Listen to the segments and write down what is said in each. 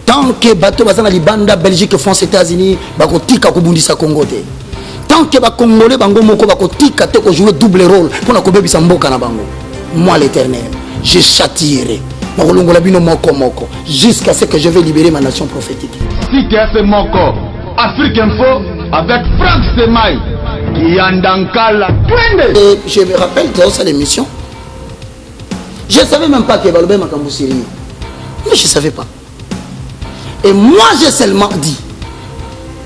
Tant que bateau bazana libanda Belgique, France, États-Unis bakotika kobundisa Congo te. Tant que ba Congolais bango moko bakotika te ko jouer double rôle pour na kobebisa mboka na bango. Moi l'Éternel, je châtierai makolongola bino moko moko jusqu'à ce que je vais libérer ma nation prophétique. Si tu as fait moko Afrique Info avec Franck Semaï qui Andankala. Et je me rappelle de ça l'émission. Je ne savais même pas que Balobé Makambu sérieux. Mais je ne savais pas. Et moi j'ai seulement dit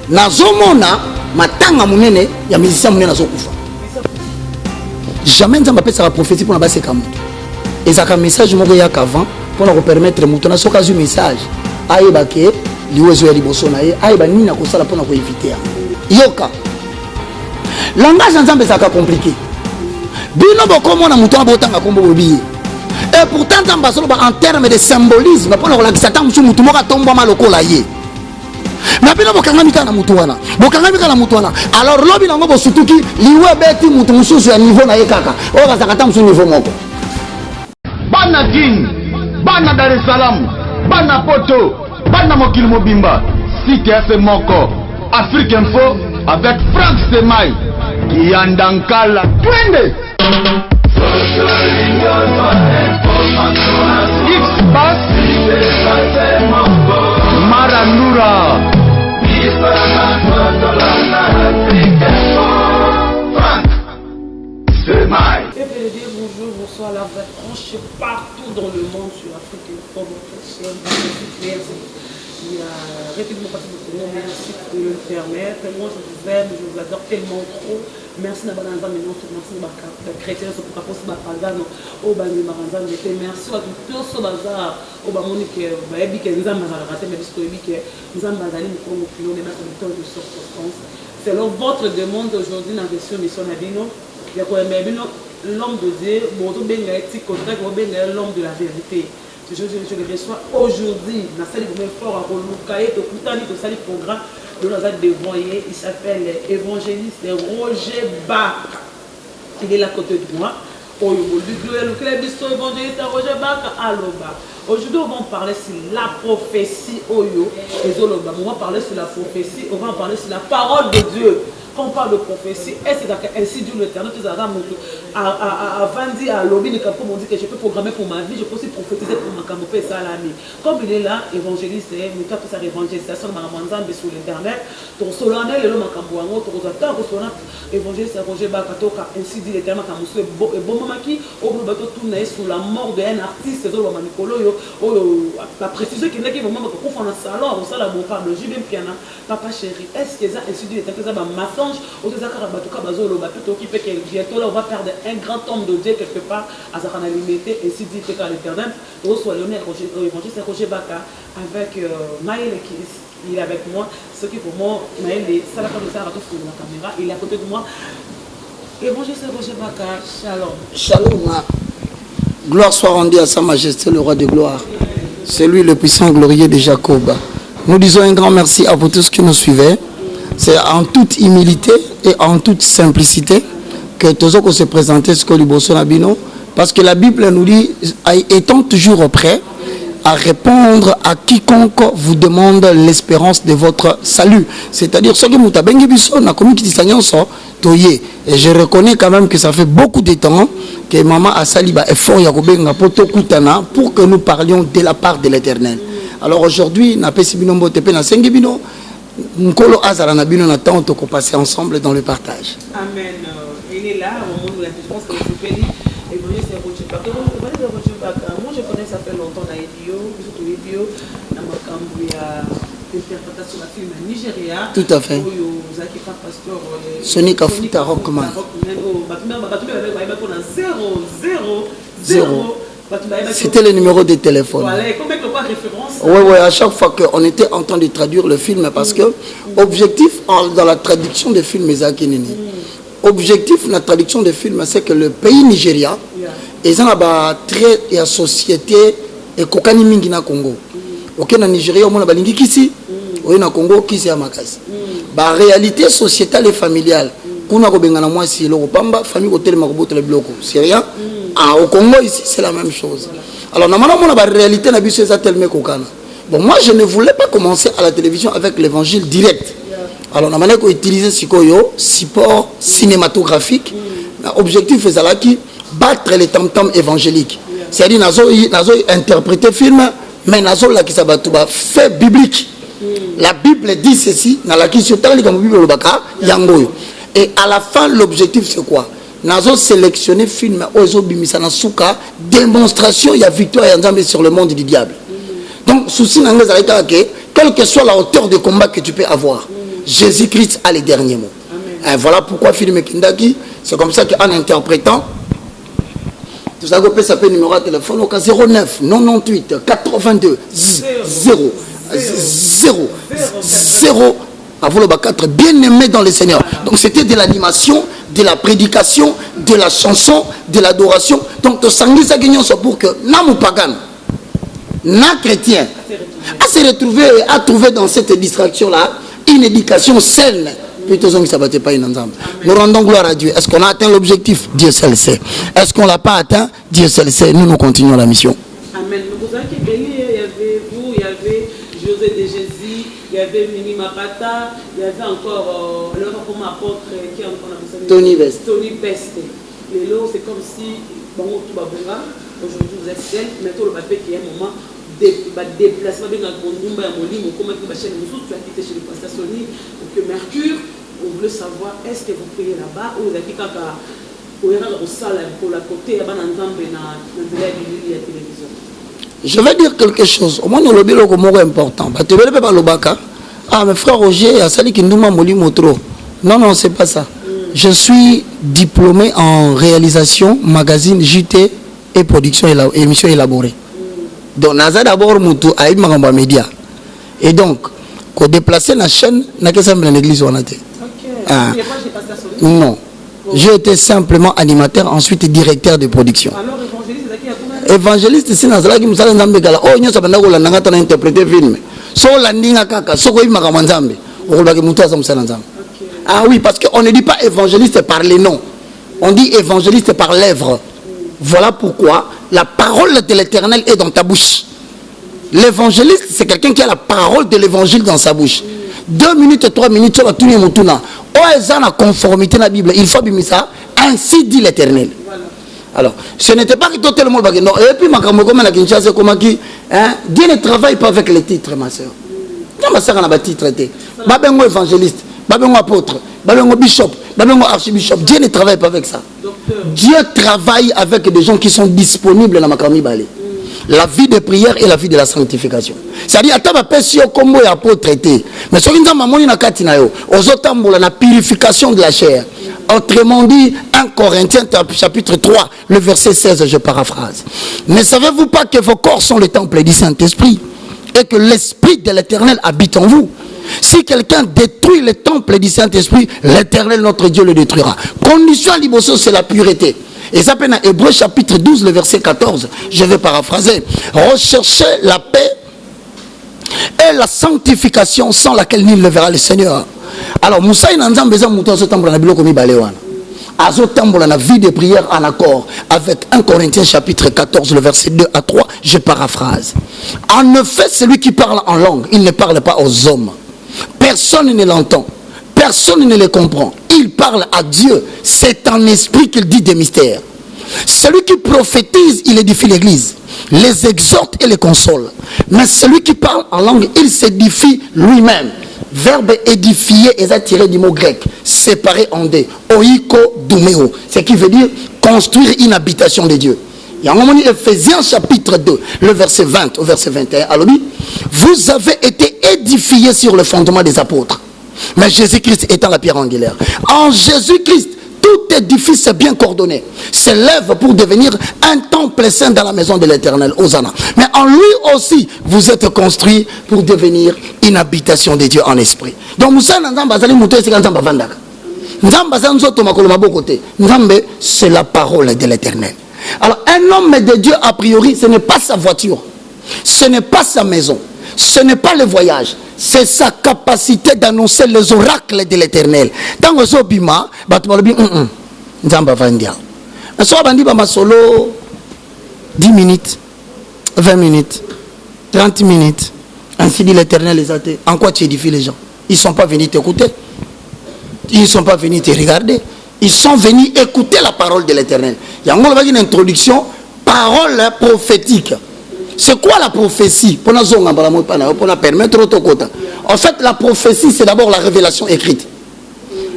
Nazomona matanga munene ya musicien munene nazokufa. Jamais nzamba pesa la prophétie pour na base kamuto. Et ça un message moko ya qu'avant pour nous permettre muto na soka zu message. Ayeba ke liwezo ya liboso na ye ayeba nini na kosala pour na ko éviter. Yoka. Langage nzamba ça compliqué. Bino bokomo na muto abotanga kombo bobiye. Et pourtant, en termes de symbolisme, pour le relaxateur, je suis tomber maloko la ye. Mais bien, bokanga na mutuana. Bokanga na mutuana. Alors, lobi nango bosutuki, liwe beti mutu mususu ya niveau na ye kaka. O bazakata musu niveau moko. Bana Guine, bana Dar es Salaam, bana Poto, bana Mokil Mobimba. Si tu as fait moko, Afrique Info avec Franck Semaï qui Andankala. Twende. X-Bass Marandura Franck Semaï. Bonjour, bonsoir, la vraie tranche partout dans le monde sur Afrique Info, votre chaîne. Il y a République démocratique du Congo, merci de le permettre. Moi je vous aime, je vous adore tellement trop. Merci na bananza maintenant, merci na chrétien sur pour capos ba pagano au bani maranza j'étais merci à tout ce bazar au ba monique ba ebi ke nzamba za raté mais parce que ebi ke nzamba za ni Congo kilo les battre de circonstance. Selon votre demande aujourd'hui dans la version mission Nabino, il y a quoi mais bino l'homme de Dieu, bon to benga éthique contrat ko benga l'homme de la vérité. Je le reçois aujourd'hui dans cette fort à Rolukaye, de Koutani, de ce programme, de nous avons dévoyé. Il s'appelle évangéliste Roger Bach. Il est là à côté de moi. Évangéliste Roger Bach, Aloba. Aujourd'hui, on va parler sur la prophétie Oyo et Zoloba. On va parler sur la prophétie, on va parler sur la parole de Dieu. Quand on parle de prophétie, est-ce que ainsi Dieu l'Éternel, avant de dire à l'objet, on dit que je peux programmer pour ma vie, je peux aussi prophétiser pour ma camopée salami. Comme il est là, évangéliste, mais quand ça évangélisation, Maramanzan, sur l'Internet, ton solennel, le Macambouango, ton rosateur, évangéliste Roger Bakatoka, ainsi dit l'Éternel, quand monsieur est bon mamaki, au bout de tout naît sous la mort d'un artiste, la précision qui n'est qu'à moment qu'on fait un salon, on sait la bon parle, j'ai bien piano, papa chéri, est-ce que ça, ainsi dit l'Éternel, ça va matin. On va perdre un grand homme de Dieu quelque part à Zarana limité et si dit que l'Éternel reçoit l'honneur évangéliste Roger Baka avec Maël qui est avec moi, ce qui pour moi Maël est ça la caméra, il est à côté de moi. Évangéliste Roger Baka, shalom. Shalom. Gloire soit rendue à sa majesté le roi de gloire. C'est lui le puissant glorieux de Jacob. Nous disons un grand merci à vous tous qui nous suivez. C'est en toute humilité et en toute simplicité que Tozoko se présentait ce que Liboso Nabino, parce que la Bible nous dit, étant toujours prêt à répondre à quiconque vous demande l'espérance de votre salut. C'est-à-dire, ce que nous avons dit, et je reconnais quand même que ça fait beaucoup de temps que maman a sali effort pour que nous parlions de la part de l'Éternel. Alors aujourd'hui, nous avons Nkolo Azara Nabino n'attend de passer ensemble dans le partage. Amen. Il est là, au moment où la défense est occupée. Et vous voyez, c'est Roger Bach. Moi, je connais, ça fait longtemps dans les bio, surtout les bio, dans ma cambouille, interprétation de la film Nigeria. Tout à fait. Vous avez pas pasteur. Sonic Afuta Rockman. Zéro. C'était le numéro de téléphone. Oui, à chaque fois qu'on était en train de traduire le film, parce que objectif dans la traduction des films, objectif dans la traduction des films, c'est que le pays Nigeria, ils ont très la société et kokani mingi na Congo. Ok, na Nigeria, on a balingi kisi, on na Congo kisi ya makasi. Ba réalité sociétale et familiale. Kuna ko bengana moi si le pamba famille hôtel makoboto le bloco. C'est rien. Au Congo ici, c'est la même chose. Alors, normalement, la réalité, c'est tellement kokana. Bon, moi, je ne voulais pas commencer à la télévision avec l'évangile direct. Alors, on a utilisé Sikoyo, support cinématographique. L'objectif est de battre les tam-tams évangéliques. C'est-à-dire, nous avons interprété le film, mais nous avons fait biblique. La Bible dit ceci, et à la fin, l'objectif c'est quoi? Nous avons sélectionné le film démonstration, il y a victoire sur le monde du diable. Donc, souci quelle que soit la hauteur de combat que tu peux avoir, Jésus-Christ a les derniers mots. Et voilà pourquoi film Kindaki, c'est comme ça qu'en interprétant, tout ça s'appelle numéro de téléphone au cas 09 98 82 0 0 0 avant le 4 bien aimé dans le Seigneur. Donc c'était de l'animation, de la prédication, de la chanson, de l'adoration. Donc de sanguis ça gagnant pour que n'amou pagan, n'a chrétien à se retrouver et à trouver dans cette distraction là une éducation saine. Nous rendons gloire à Dieu. Est-ce qu'on a atteint l'objectif? Dieu seul sait. Est-ce qu'on ne l'a pas atteint? Dieu seul sait. Nous continuons la mission. Amen. Vous avez béni, il y avait vous, il y avait José de Jésus, il y avait Mimi Mapata, il y avait encore le comme apôtre qui est encore Tony Best. Tony Best. Et là, c'est comme si, bon, tout va bien. Aujourd'hui, vous êtes seul, mais tout le papier qui est un moment. Déplacement bien dans le monde, comment tu vas chez les autres, tu as quitté chez le pasteur Sony, que Mercure, on veut savoir est-ce que vous priez là-bas ou vous avez quand au salle pour la côté à la télévision. Je vais dire quelque chose. Au moins, nous le biloko moko important. Tu veux pas le baka? Ah, mais frère Roger, a sali qui nous m'a moli motro. Non, c'est pas ça. Je suis diplômé en réalisation, magazine, JT et production et émission élaborée. Donc, Naza d'abord Moutou a eu ma média. Et donc, quand déplacer la chaîne, n'a que ça dans l'église ou en athée. Non. J'ai été simplement animateur, ensuite directeur de production. Alors, évangéliste, c'est qui a évangéliste, c'est Nazala qui m'a dit oh, nous avons interprété le film. So, landing à Kaka, so, il m'a dit ah oui, parce qu'on ne dit pas évangéliste par les noms. On dit évangéliste par l'œuvre. Voilà pourquoi la parole de l'Éternel est dans ta bouche. L'évangéliste, c'est quelqu'un qui a la parole de l'évangile dans sa bouche. 2 minutes, 3 minutes, sur la tournée moutuna. La conformité de la Bible, il faut bien ça. Ainsi dit l'Éternel. Alors, ce n'était pas que tout le monde va dire non. Et puis, Dieu ne travaille pas avec les titres, ma soeur. Ma soeur a un titre. Babengo évangéliste, babengo apôtre, babengo bishop, babengo archibishop. Dieu ne travaille pas avec ça. Dieu travaille avec des gens qui sont disponibles dans ma Makami Balé. La vie de prière et la vie de la sanctification. C'est-à-dire, à ta si comme il apôtre traité. Mais ce qui est dans la purification de la chair. Autrement dit, 1 Corinthiens chapitre 3, le verset 16, je paraphrase. Ne savez-vous pas que vos corps sont le temple du Saint-Esprit et que l'Esprit de l'Éternel habite en vous? Si quelqu'un détruit le temple du Saint-Esprit, l'Éternel, notre Dieu, le détruira. Condition à l'Ibosso, c'est la pureté. Et ça s'appelle Hébreux chapitre 12, le verset 14. Je vais paraphraser. Recherchez la paix et la sanctification sans laquelle nul ne verra le Seigneur. Alors, Moussa, il a besoin de ce temple dans la vie de prière en accord avec 1 Corinthiens chapitre 14, le verset 2 à 3. Je paraphrase. En effet, celui qui parle en langue, il ne parle pas aux hommes. Personne ne l'entend. Personne ne le comprend. Il parle à Dieu. C'est en esprit qu'il dit des mystères. Celui qui prophétise, il édifie l'église, les exhorte et les console. Mais celui qui parle en langue, il s'édifie lui-même. Verbe édifier est tiré du mot grec, séparé en deux. Oiko dumeo. Ce qui veut dire construire une habitation de Dieu. Il y a un moment, Ephésiens chapitre 2, le verset 20 au verset 21. Alors, vous avez été édifiés sur le fondement des apôtres. Mais Jésus-Christ étant la pierre angulaire. En Jésus-Christ, tout édifice est bien coordonné. S'élève pour devenir un temple saint dans la maison de l'Éternel. Hosanna. Mais en lui aussi, vous êtes construits pour devenir une habitation de Dieu en esprit. Donc, c'est la parole de l'Éternel. Alors, un homme de Dieu, a priori, ce n'est pas sa voiture, ce n'est pas sa maison, ce n'est pas le voyage, c'est sa capacité d'annoncer les oracles de l'Éternel. Tant que ça, bima, Nzamba va dire. Mais ça va dire solo 10 minutes. 20 minutes, 30 minutes. Ainsi dit l'Éternel les athées. En quoi tu édifies les gens? Ils ne sont pas venus t'écouter. Ils ne sont pas venus te regarder. Ils sont venus écouter la parole de l'Éternel. Il y a une introduction, parole prophétique. C'est quoi la prophétie? Pour permettre autre côté. En fait, la prophétie, c'est d'abord la révélation écrite.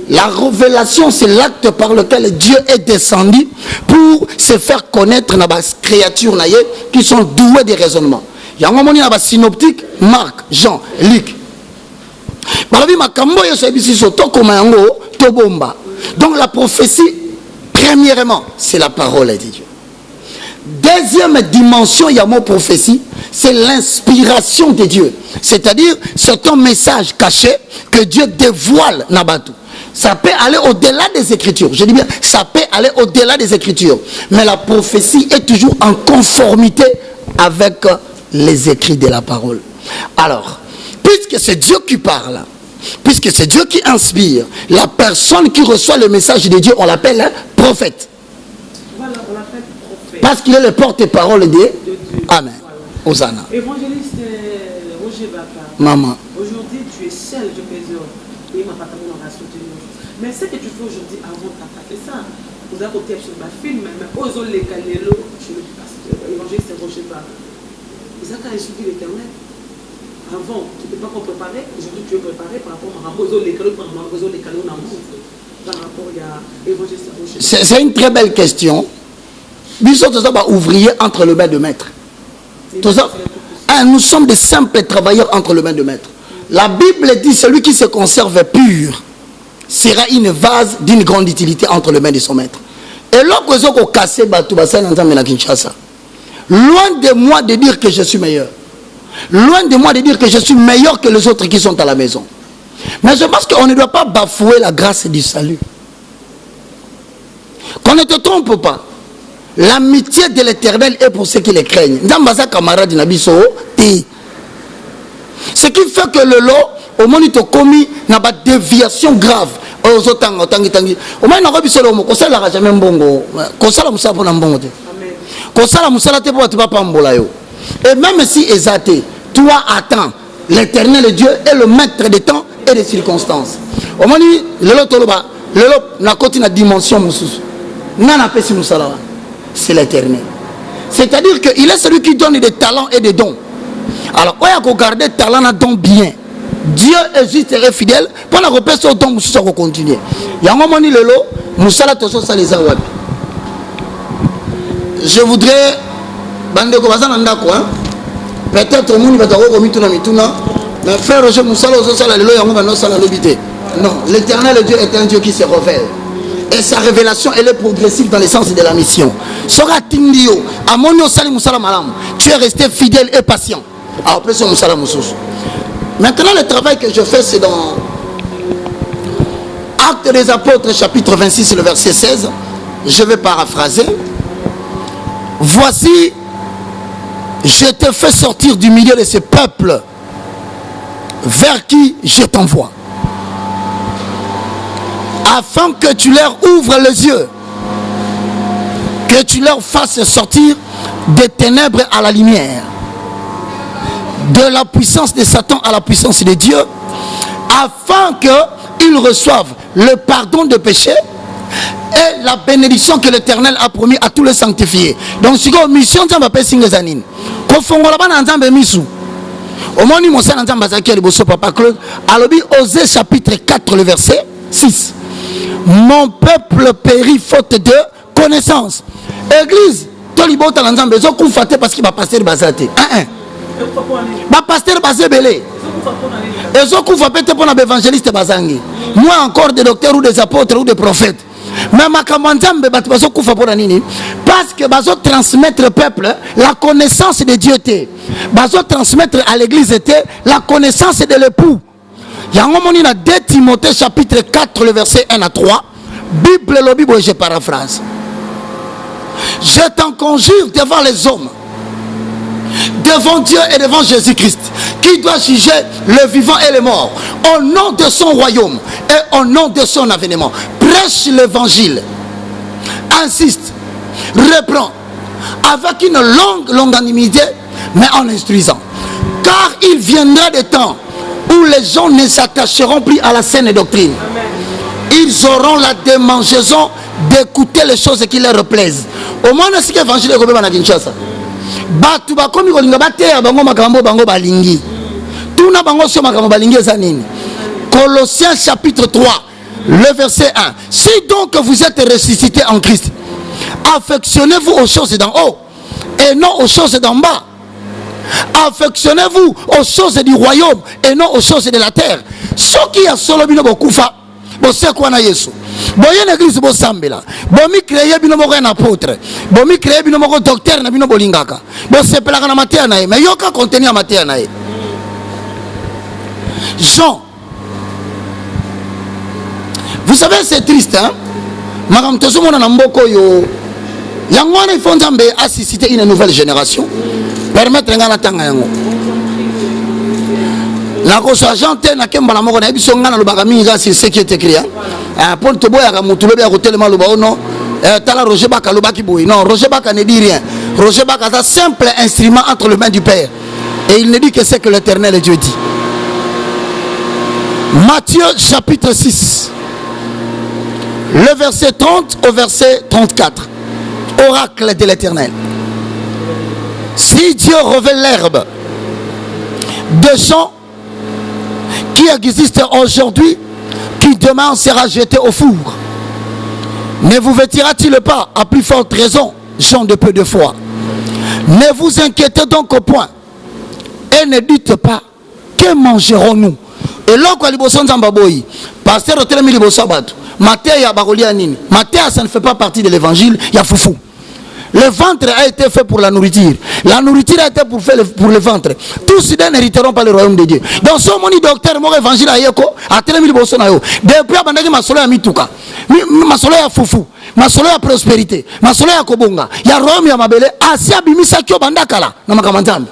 La révélation, c'est l'acte par lequel Dieu est descendu pour se faire connaître dans les créatures qui sont douées de raisonnement. Il y a un moment où il y a synoptique, Marc, Jean, Luc. Donc la prophétie, premièrement, c'est la parole de Dieu. Deuxième dimension, il y a mon prophétie, c'est l'inspiration de Dieu. C'est-à-dire, c'est un message caché que Dieu dévoile Nabatou. Ça peut aller au-delà des Écritures. Je dis bien, ça peut aller au-delà des Écritures. Mais la prophétie est toujours en conformité avec les écrits de la parole. Alors, puisque c'est Dieu qui parle, puisque c'est Dieu qui inspire, la personne qui reçoit le message de Dieu, on l'appelle un prophète. Voilà, on l'appelle prophète. Parce qu'il est le porte-parole de Dieu. Amen. Voilà. Hosanna. Évangéliste Roger Baka. Maman. Aujourd'hui, tu es seul, je peux dire. Et ma papa m'a soutenu. Mais ce que tu fais aujourd'hui avant ta papa, c'est ça. Vous avez côté sur ma film, mais osons les calélos chez le pasteur. Évangéliste Roger Baka. Ils ont insulté l'Éternel. Avant, tu n'étais pas préparé. Aujourd'hui, tu es préparé par rapport à Roseau les calélos, par rapport à Roseau les calélos dans le monde. Par rapport à Évangéliste Roger Baka. C'est une très belle question. Nous sommes ouvriers entre le bain de maître. Nous sommes des simples travailleurs entre le bain de maître. La Bible dit celui qui se conserve pur sera une vase d'une grande utilité entre les mains de son maître. Et lorsque vous avez cassé Kinshasa, loin de moi de dire que je suis meilleur, loin de moi de dire que je suis meilleur que les autres qui sont à la maison, mais je pense qu'on ne doit pas bafouer la grâce du salut. Qu'on ne te trompe pas. L'amitié de l'Éternel est pour ceux qui les craignent. Ce qui fait que le lot, au moment où tu as commis une déviation grave, au moins et même si exaté, toi attends. L'Éternel Dieu est le maître des temps et des circonstances. Au moment où le lot n'a pas une dimension, c'est l'Éternel. C'est-à-dire qu'il est celui qui donne des talents et des dons. Alors, on a regardé talent et don bien. Dieu est juste et fidèle pour la repère sur don, nous continuer. Il y a un moment où le lot, nous sommes les awabi. Je voudrais, peut-être au monde va mais frère Roger Moussala, non, l'Éternel Dieu est un Dieu qui se révèle. Et sa révélation, elle est progressive dans le sens de la mission. Tu es resté fidèle et patient. Maintenant, le travail que je fais, c'est dans Actes des Apôtres, chapitre 26, le verset 16. Je vais paraphraser. Voici, je te fais sortir du milieu de ce peuple vers qui je t'envoie, afin que tu leur ouvres les yeux, que tu leur fasses sortir des ténèbres à la lumière, de la puissance de Satan à la puissance de Dieu, afin qu'ils reçoivent le pardon de péché et la bénédiction que l'Éternel a promis à tous les sanctifiés. Donc si vous mission de Singezanin, au moment où mon Seigneur Papa Claude, Alobi Osée chapitre 4 le verset 6. Mon peuple périt faute de connaissance. Église, Tolibo Talanzambe, ils ont confaté parce qu'il va passer le bazate. Ma pasteur basé belé. Ils ont confaté pour l'évangéliste bazangi. Moi encore des docteurs ou des apôtres ou des prophètes. Mais ma kamwanzambe batubazo kufa pour nini? Parce que bazo transmettre au peuple la connaissance de Dieu était. Bazo transmettre à l'église était la connaissance de l'époux. Il y a un moment dans 2 Timothée chapitre 4 le verset 1 à 3. Bible le Bible, je paraphrase. Je t'en conjure devant les hommes, devant Dieu et devant Jésus-Christ, qui doit juger le vivant et le mort, au nom de son royaume et au nom de son avènement. Prêche l'évangile, insiste, reprend avec une longue longanimité mais en instruisant. Car il viendra des temps où les gens ne s'attacheront plus à la saine doctrine. Ils auront la démangeaison d'écouter les choses qui leur plaisent. Au moins, c'est ce que l'évangile est comme à Kinshasa. Batu bakomi kolinga bateya bango makambo bango balingi. Tuna bango so makambo balingi ezanini. Colossiens chapitre 3, le verset 1. Si donc vous êtes ressuscités en Christ, affectionnez-vous aux choses d'en haut et non aux choses d'en bas. Affectionnez-vous aux choses du royaume et non aux choses de la terre. Ce qui a solo bino bokufa, bo se kwa na Yesu. Bo yene église bo sambela. Bo mi créer bino moko na apôtre. Bo mi créer bino moko docteur na bino bolingaka. Bo sepelaka na matéa na ye, mais yoka contenir matéa na ye. Jean. Vous savez, c'est triste, hein? Madame Tozomona Namboko yo. Yangwana il faut Nzambe assister une nouvelle génération. Permettre ngana tanga yango. La co-agente na kemba la moko na biso ngana lobaka minga c'est ce qui est écrit. Paul Toboya ka mutulobe ya kotelema loba non. Tala Roger Baka lobaki boy. Non, Roger Baka ne dit rien. Roger Baka est un simple instrument entre les mains du Père. Et il ne dit que c'est que l'Éternel Dieu dit. Matthieu chapitre 6. Le verset 30 au verset 34. Oracle de l'Éternel. Si Dieu révèle l'herbe de champs qui existe aujourd'hui, qui demain sera jeté au four, ne vous vêtira-t-il pas à plus forte raison, gens de peu de foi? Ne vous inquiétez donc au point et ne dites pas que mangerons-nous. Et là quoi liboso nzamba boyi pasteur otelemi liboso bato Matthieu ya bakolia nini. Matthieu ça ne fait pas partie de l'évangile, il y a foufou. Le ventre a été fait pour la nourriture. La nourriture a été pour le ventre. Tous ne n'hériteront pas le royaume de Dieu. Donc ce moni docteur mon évangile a yeko a telemi liboso na yo. Depuis abandaki masolo ya mituka. Masolo ya foufou. Masolo ya prospérité. Masolo ya kobonga. Ya royaume ya mabele asia bimisa kyo bandakala na makamantamba.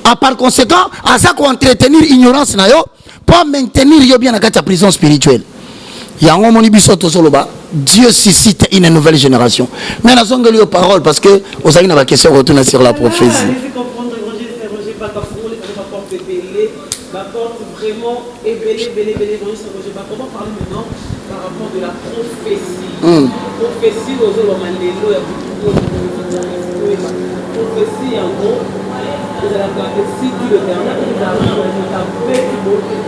À par conséquent, à ça qu'on entretenir ignorance na yo pour maintenir yo bien à la prison spirituelle. Yango moni biso tozoloba Dieu suscite une nouvelle génération. Mais nous avons les paroles parce que vous avez une question retourner sur la prophétie. Vraiment comment parler maintenant par rapport de la prophétie. Prophétie prophétie en gros si Dieu l'éternel nous a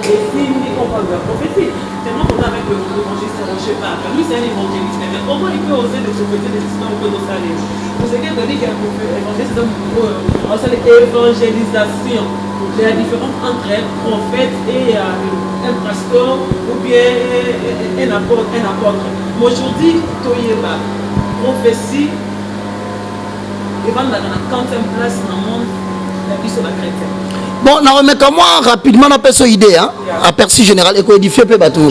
et si on parle de la prophétie, c'est moi qu'on a avec l'évangéliste Roger Baka. Lui c'est un évangéliste, mais comment il peut oser de prophétiser des histoires au Côte d'Osalé? Vous savez qu'il y a un évangéliste, c'est l'évangélisation. Il y a la différence entre un prophète et un pasteur ou bien un apôtre. Mais aujourd'hui, Toyeba, prophétie, il va dans la 40e place dans le monde, la puissance de la chrétienne. Bon, mais comme moi, rapidement, on a cette idée, hein, aperçu général, et qu'on édifie peu bateau.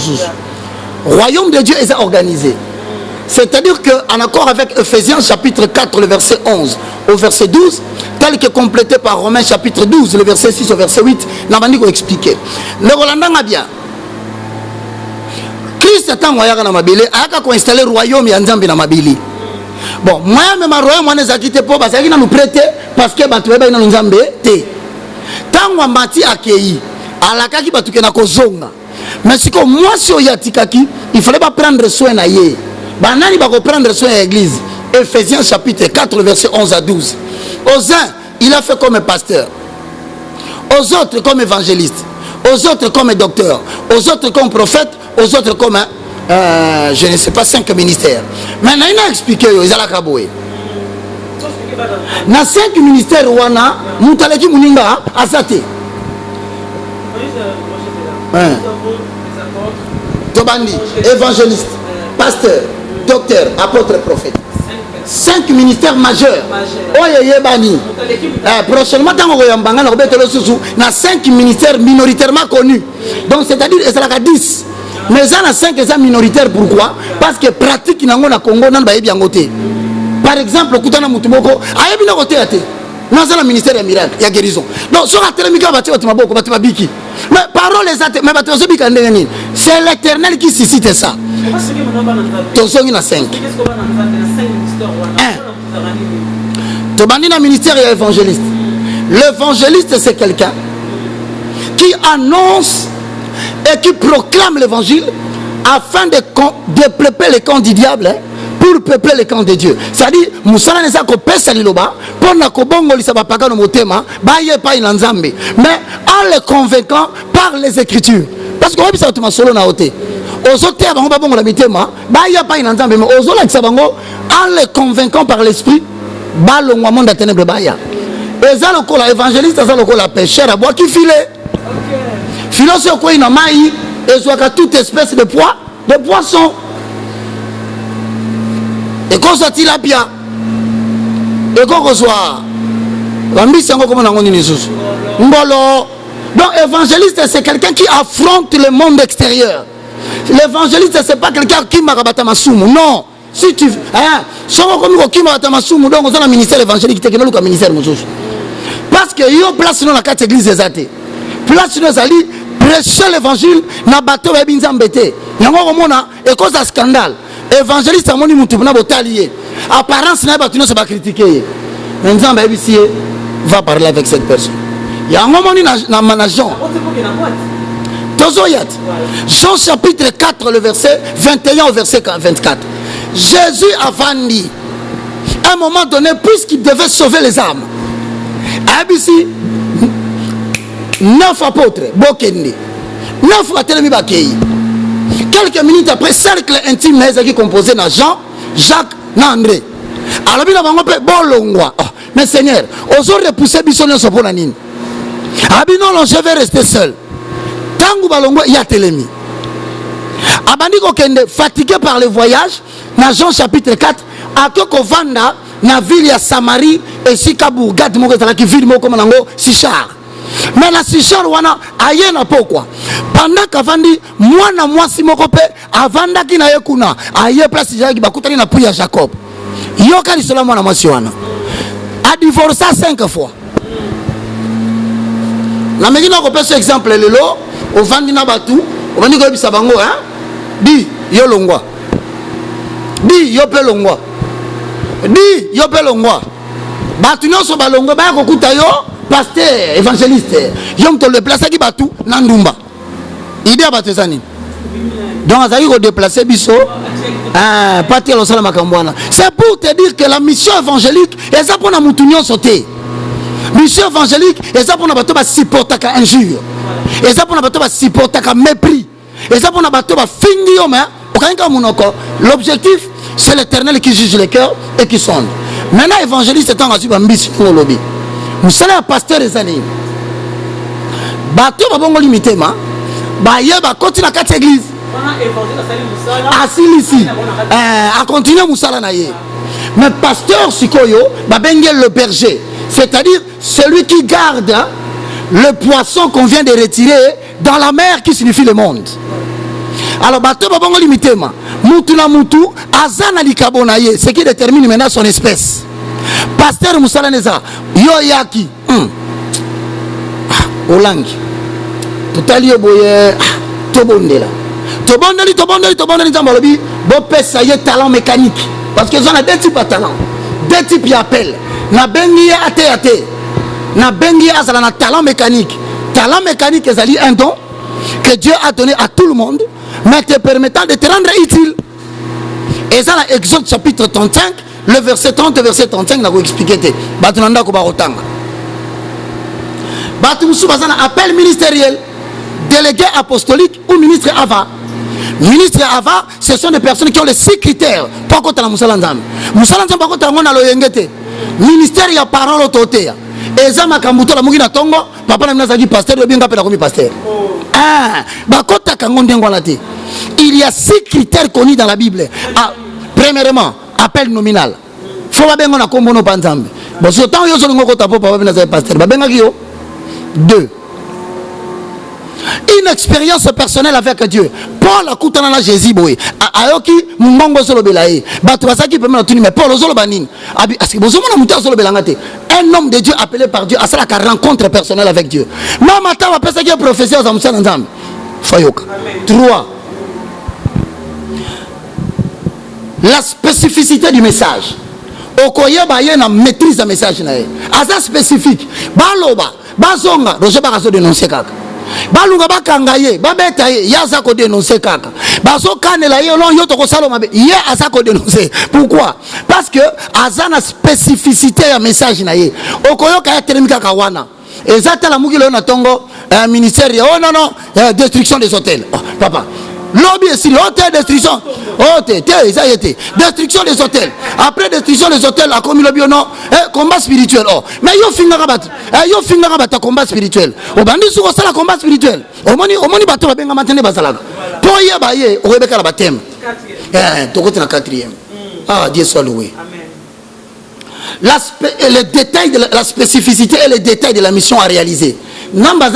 Royaume de Dieu est organisé. C'est-à-dire qu'en accord avec Ephésiens chapitre 4, le verset 11 au verset 12, tel que complété par Romains chapitre 12, le verset 6 au verset 8, n'a pas dit qu'on expliquait. Le Rolandang a bien. Christ est un royaume dans ma bille, a qu'à installer le royaume et un zambi dans ma bille. Bon, moi-même, ma royaume, on a quitté pour parce qu'il nous prêté, parce que Batoueba nous zambi, tant qu'on bâti accueilli, à la kaki batuke na kozonga. Mais si comme moi, si on y a tikaki, il fallait pas prendre soin na yé. Banani va prendre soin de l'église. Ephésiens chapitre 4, verset 11 à 12. Aux uns, il a fait comme pasteur. Aux autres comme évangéliste. Aux autres comme docteur. Aux autres comme prophète. Aux autres comme, je ne sais pas, 5 ministères. Maintenant, il a expliqué, il a kaboué. Dans 5 ministères, wana, moutaleki muninga, asate. Tobandi, évangéliste, pasteur, docteur, apôtre, prophète. 5 ministères majeurs. Prochainement, dans 5 ministères minoritairement connus. Donc, c'est-à-dire, il y a 10. Mais il y a 5 minoritaires. Pourquoi? Parce que pratique dans le Congo, par exemple, Koutana Moutoumoko, il y a dans le ministère des miracles, il y a guérison. Donc, sur la télémique, mais parole c'est l'Éternel qui suscite ça. Il y a 5. Tu as un ministère évangéliste. L'évangéliste, c'est quelqu'un qui annonce et qui proclame l'évangile afin de peupler les camps du diable, hein, pour peupler les camps de Dieu. C'est-à-dire, Moussala n'est pas pesa liloba pour na kobongo lisaba pagano motema ba ye pa inanzambe, mais en le convainquant par les Écritures. Parce que on bisa tuma solo na ote. Ozote bango ba bongo la mitema ba ye pa inanzambe, mais ozola kisabango en le convainquant par l'esprit ba le monde de ténèbres ba ya. Et ça le la évangéliste, ça le la pécheur à bois qui filet. Philosophe quoi ina mai et soit toute espèce de poisson. Et qu'on soit tilapia. Et qu'on soit Mbolo. Donc évangéliste, c'est quelqu'un qui affronte le monde extérieur. L'évangéliste, c'est pas quelqu'un qui m'a rabattu ma soum. Non. Si tu donc on a un ministère évangélique qui est un ministère. Parce que il y a place dans la carte église des athées. Place dans la prêcher l'évangile na bateau et binzambete. Yango komona et cause de scandale. Évangéliste a moni mutu na botalier. Apparence na batu no se ba critiquer. Mais Nzamba ici va parler avec cette personne. Yango moni na manageant. Tozoyat. Jean chapitre 4 le verset 21 au verset 24. Jésus a vendu à un moment donné puisqu'il devait sauver les âmes. Abisi 9 apôtres, Bokende, 9 Atelemi Bakei. Quelques minutes après, cercle intime qui composé na Jean, Jacques, na André. Alors, il a dit Bolongwa. Mais Seigneur, osons repousser Bissonne sur Bonanine. Abino, je vais rester seul. Tangu Balongwa, il y a Telemi. Abandi Kokende, fatigué par le voyage, na Jean chapitre 4, à Kokovanda, na ville ya Samarie, et Sikabou, Gad Mokotala, qui ville Moko Manango, Sichar. Mais la Sichar wana aye na pourquoi pendant qu'avandi moi na moi si mokope avanda ki na yekuna aye place jaki bakutani na priya Jacob yoka li cela moi na moi si wana a divorcé 5 fois. La mekina ko pesa exemple lelo ovandi na batu ovandi ko bisa bango hein di yo longwa di yo pe longwa di yo pe longwa batu nyonso balongwa ba ko kuta yo pasteur, évangéliste, yom to le placer qui batou nandumba. Idée à batezani. Donc azali ko déplacer biso. Partir au salama kambwana. C'est pour te dire que la mission évangélique est ça pour na mutunyo sauter. Mission évangélique est ça pour na bato ba supporter ka injure. Et ça pour na bato ba supporter ka mépris. Et ça pour na bato ba fingi yo mais okainga munoko. L'objectif c'est l'Éternel qui juge les cœurs et qui sonde. Maintenant évangéliste est en asu ba mbisi pour lobby. Nous sommes un pasteur des années. Bateau va bon limiter ma. Baye va continuer à quatre églises. Assis ici. À continuer Moussala naye. Mais pasteur Sikoyo, va bengel le berger. C'est-à-dire celui qui garde le poisson qu'on vient de retirer dans la mer qui signifie le monde. Alors bateau va bon limiter ma. Moutou na moutou, azana likabo naye. Ce qui détermine maintenant son espèce. Pasteur Moussala Neza, Yoyaki, Olangi, Totali Boye, Tobondela. Tobondeli, Zambalobi, Bopé, ça y est, talent mécanique. Parce qu'ils ont deux types de talent. Deux types d'appels. Na bengi ate. Na bengi azala na talent mécanique. Talent mécanique, c'est un don que Dieu a donné à tout le monde, mais te permettant de te rendre utile. Et ça, dans Exode chapitre 35, le verset 30 et verset 35, n'a pas expliqué. Batunanda Koba Rotanga. Batumsu Bazana appel ministériel, délégué apostolique ou ministre Ava. Ministre Ava, ce sont des personnes qui ont les 6 critères. Pas contre la Moussalandam. Moussalandam, pas contre la Loyengete. Ministère, il y a parole autoté. Et ça, ma Kambuto, la Mougina Tongo, papa n'a pas dit pasteur, le bien appelé la commis pasteur. Il y a 6 critères connus dans la Bible. Premièrement, appel nominal. Faut pas bien qu'on a combo no panzambe. Bon, ce temps yo solo ngoko tapo papa bina pasteur. Ba benga yo. 2. Une expérience personnelle avec Dieu. Paul a coutana na Jésus boy. Ayoki mungongo solo belaye. Batu basaki peme na tuni mais Paul solo banine. Abi aski bozo mona muta solo belangate. Un homme de Dieu appelé par Dieu à cela qu'à rencontre personnelle avec Dieu. Mama ta va penser que prophétie aux amusa nzambe. Fayoka. 3. La spécificité du message. okoyeba ye na maîtrise ya message na ye aza spécifique baloba bazonga roger bakazo dénoncer kaka balunga bakanga ye babeta ye ye aza kodénoncer kaka bazokanela ye olon yo tokosala mabe ye aza kodénoncer. Pourquoi? Parce que aza na spécificité ya message na ye okoyoka ya telemi kaka wana eza tala mukilo na tongo ministère oh non non destruction des hôtels. Oh, papa lobby est sur hôtel destruction destruction des hôtels. Après destruction des hôtels a commis lobby non combat spirituel. Oh mais yo finga bata combat spirituel obandi suko sala combat spirituel omoni bato babenga matene bazalaka po ye ba ye oyebeka la batem tokoti na 4e. Ah Dieu soit loué. Amen. Les détails de la spécificité et les détails de la mission à réaliser. L'ordre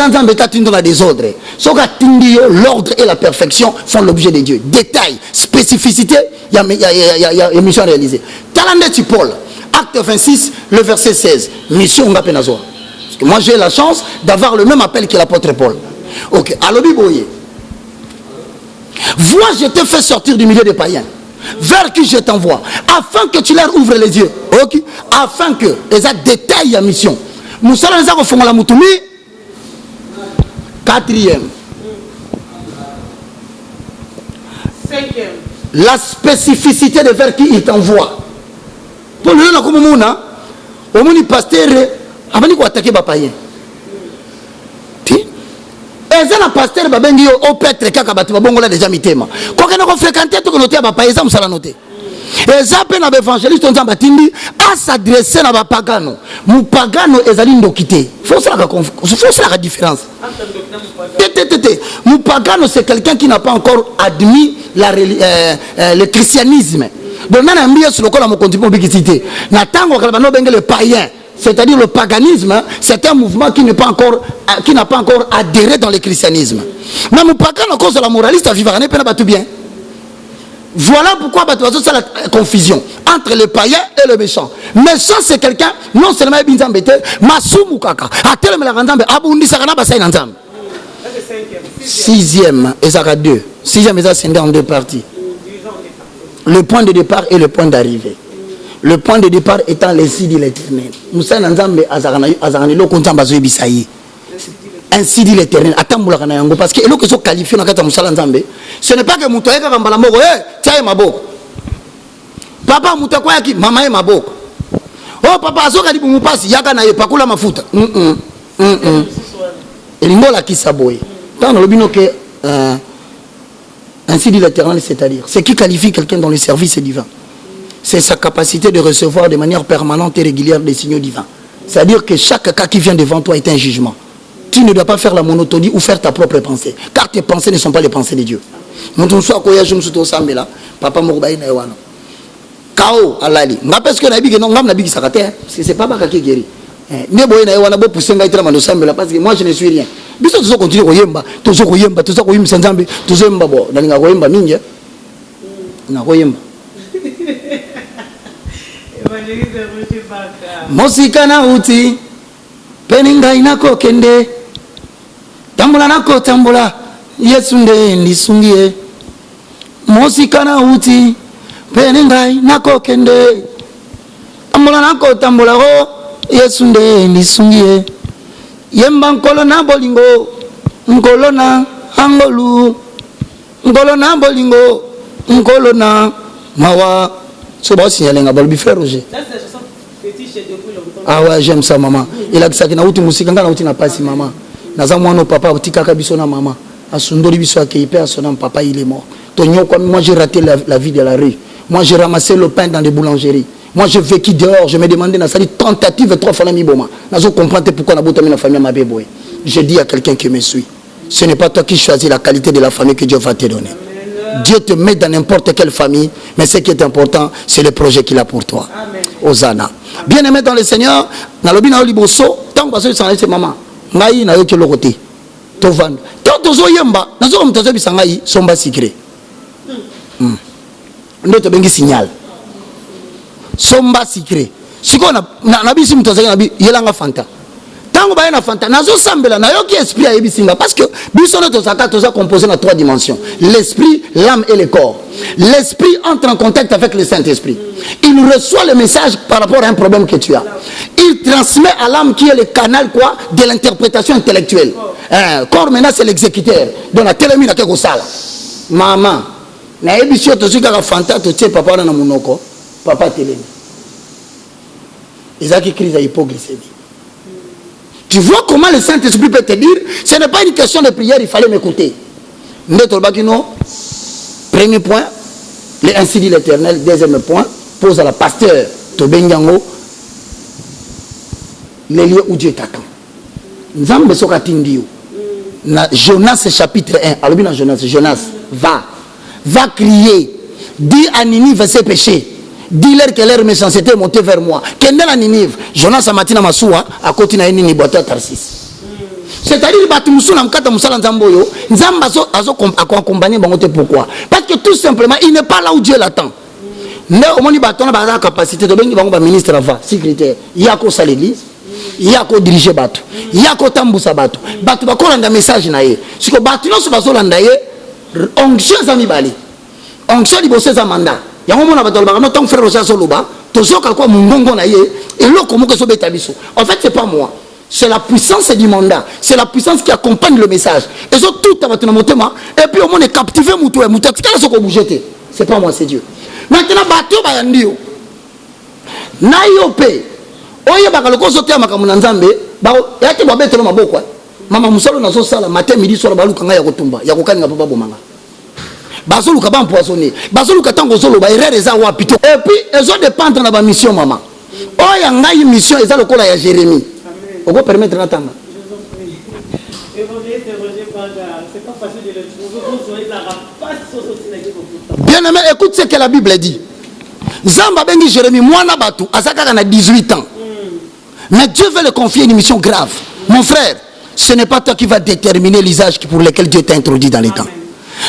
et la perfection font l'objet de Dieu. Détails, spécificité, il y a une mission à réaliser. Talandeti Paul, acte 26, le verset 16. Mission Ngapenazo. Parce que moi j'ai la chance d'avoir le même appel que l'apôtre Paul. Ok, alors Biboye. Vois, je te fais sortir du milieu des païens. Vers qui je t'envoie, afin que tu leur ouvres les yeux. Ok, afin que les détails la mission. Moussa les a refondé la moutoumi. 4e. 5e. La spécificité de vers qui il t'envoie. Pour le nom comme Mouna, au moni pasteur, avant de attaquer les païens. Et ça, le pasteur babengi au pètre kaka batu babongola déjà mitema. Quand on a fréquenté tout que noter ba païen ça me sala noter. Et ça peine à l'évangéliste on s'en batindi à s'adresser na ba pagano. Mu pagano ezali ndokité. Faut ça la différence. Mu pagano c'est quelqu'un qui n'a pas encore admis le christianisme. Donc nana mbia sur le col à mon continent bikité. Na tango kalbano bengi le païen. C'est-à-dire le paganisme, c'est un mouvement qui n'a pas encore adhéré dans le christianisme. Mais mon pagan, à cause de la moraliste, vivre n'est pas tout bien. Voilà pourquoi c'est la confusion entre le païen et le méchant. Méchant, c'est quelqu'un, non seulement il est bête, mais Soumukaka. À tel moment, il Abundi Sarana Basay Nanzam. 6e, Ezara 2. 6e, Ezara scindé en 2 parties. Le point de départ et le point d'arrivée. Le point de départ étant l'insi dit l'Éternel. Moussa Nanzambe Azarani lo konta bazoy bisayi. Ainsi dit l'Éternel. Attends yango parce que eloko so qualifié na kata Moussa Nanzambe, ce n'est pas que muto yeka kambala moko tiaye maboko. Papa muto kwa yaki mama ye maboko. Oh papa azoka di mupasi yaka na ye pakula mafuta. Elingola kisaboye. Tant le bino que ainsi dit l'Éternel, c'est-à-dire ce qui qualifie quelqu'un dans le service divin. C'est sa capacité de recevoir de manière permanente et régulière des signaux divins. C'est-à-dire que chaque cas qui vient devant toi est un jugement. Tu ne dois pas faire la monotonie ou faire ta propre pensée. Car tes pensées ne sont pas les pensées de Dieu. Papa Kao alali. Parce que c'est pas qui guérit. Parce que moi je ne suis rien. Biso continue koyemba, koyemba sanzambe, bo, dalinga koyemba mingi. Na koyemba. Mosikana uti peninga inako kende tambula nako tambula Yesu nde ndisungie. Mosikana uti peninga inako kende tambula nako tambula ho Yesu nde ndisungie. Yemba nkolo na bolingo nkolo na angolu nkolo na bolingo nkolo na mawa. C'est bon signaler nga balbi frère Roger. Ah ouais, j'aime ça maman. Il a dit ça que na uti musika nga na uti na pasi maman. Naza mwana papa uti kaka biso na maman. Asundoli biso akeipe asona papa il est mort. Tonyo comme moi j'ai raté la vie de la rue. Moi j'ai ramassé le pain dans les boulangeries. Moi j'ai vécu dehors, je me demandais na sali tentative 3 fois na mi boma. Nazo comprendre pourquoi na botami na famille ma bébé. Je dis à quelqu'un qui me suit, ce n'est pas toi qui choisis la qualité de la famille que Dieu va te donner. Dieu te met dans n'importe quelle famille, mais ce qui est important, c'est le projet qu'il a pour toi. Amen. Osana. Bien-aimé dans le Seigneur, dans le bina liboso, tant que ça c'est maman. Ngai na yoke lokote. Tovan. Tant tozo yemba, nazo mtazo bisangai somba secret. Ndo to bengi signal. Somba secret. Siko na bisi mtazo na bi yelanga fanta. Tango ba na fanta nazo sambela na yo ki esprit a yebisinga parce que bisono to saka to composé dans 3 dimensions, l'esprit, l'âme et le corps. L'esprit entre en contact avec le Saint-Esprit. Il reçoit le message par rapport à un problème que tu as. Il transmet à l'âme qui est le canal quoi de l'interprétation intellectuelle. Corps maintenant c'est l'exécuteur. Donc la télémine quelque sala. Maman, na ebisio to sika fanta to tie papa na monoko, papa télémine. Isaac crise à hypoglycémie. Tu vois comment le Saint-Esprit peut te dire, ce n'est pas une question de prière, il fallait m'écouter. Premier point, ainsi dit l'Éternel. Deuxième point, pose à la pasteur Tobenyango les lieux où Dieu t'attend. Nzambe soka tindio. Na Jonas chapitre 1. Alors bien Jonas va crier, dis à Ninive ses péchés. Dis-leur que leur méchanceté est montée vers moi. Quelle est la Ninive? Jonas a matina masoua à côté de Ninive boîte à Tarsis. C'est-à-dire que pourquoi? Parce que tout simplement, il n'est pas là où Dieu l'attend. Il a la capacité de ministre avant, secrétaire. Il y a qu'à l'église, il y a qu'à diriger Batou, il y a qu'à tambousa Batou. Batou va coller un message naïe. Ce que Batou non se passe au landaïe, onction zamibali, onction di bosse zamanda. Il y a un moment où on a ton frère Rosa Soloba, toujours quoi mungongo naïe, et l'eau comme que so betabiso. En fait, c'est pas moi. C'est la puissance du mandat. C'est la puissance qui accompagne le message. Et ça, tout à votre motema. Et puis, au moins, est captivé, moutou, moutou. C'est pas moi, c'est Dieu. Maintenant, bateau, bayandio. Naïope. Oye, bakaloko, sote, makamunanzambe. Yate, babé, telo, maboko. Mama, moussalo, nazo, sala, matin, midi, soir, balou, kanga, yakotumba. Yakokani, nga, papa, bomanga. Basolo, kaba, empoisonné. Basolo, katango, solo, ba, erreur, eza, wapito. Et puis, ils ont dépendre dans la mission, maman. Oye, nga, une mission, eza, le kola, ya Jérémie. On va permettre d'attendre. Bien aimé, écoute ce que la Bible dit. Zamba bengi Jérémie, moi Nabatu, Azaka a 18 ans. Mais Dieu veut le confier une mission grave. Mon frère, ce n'est pas toi qui vas déterminer l'usage pour lequel Dieu t'a introduit dans les temps.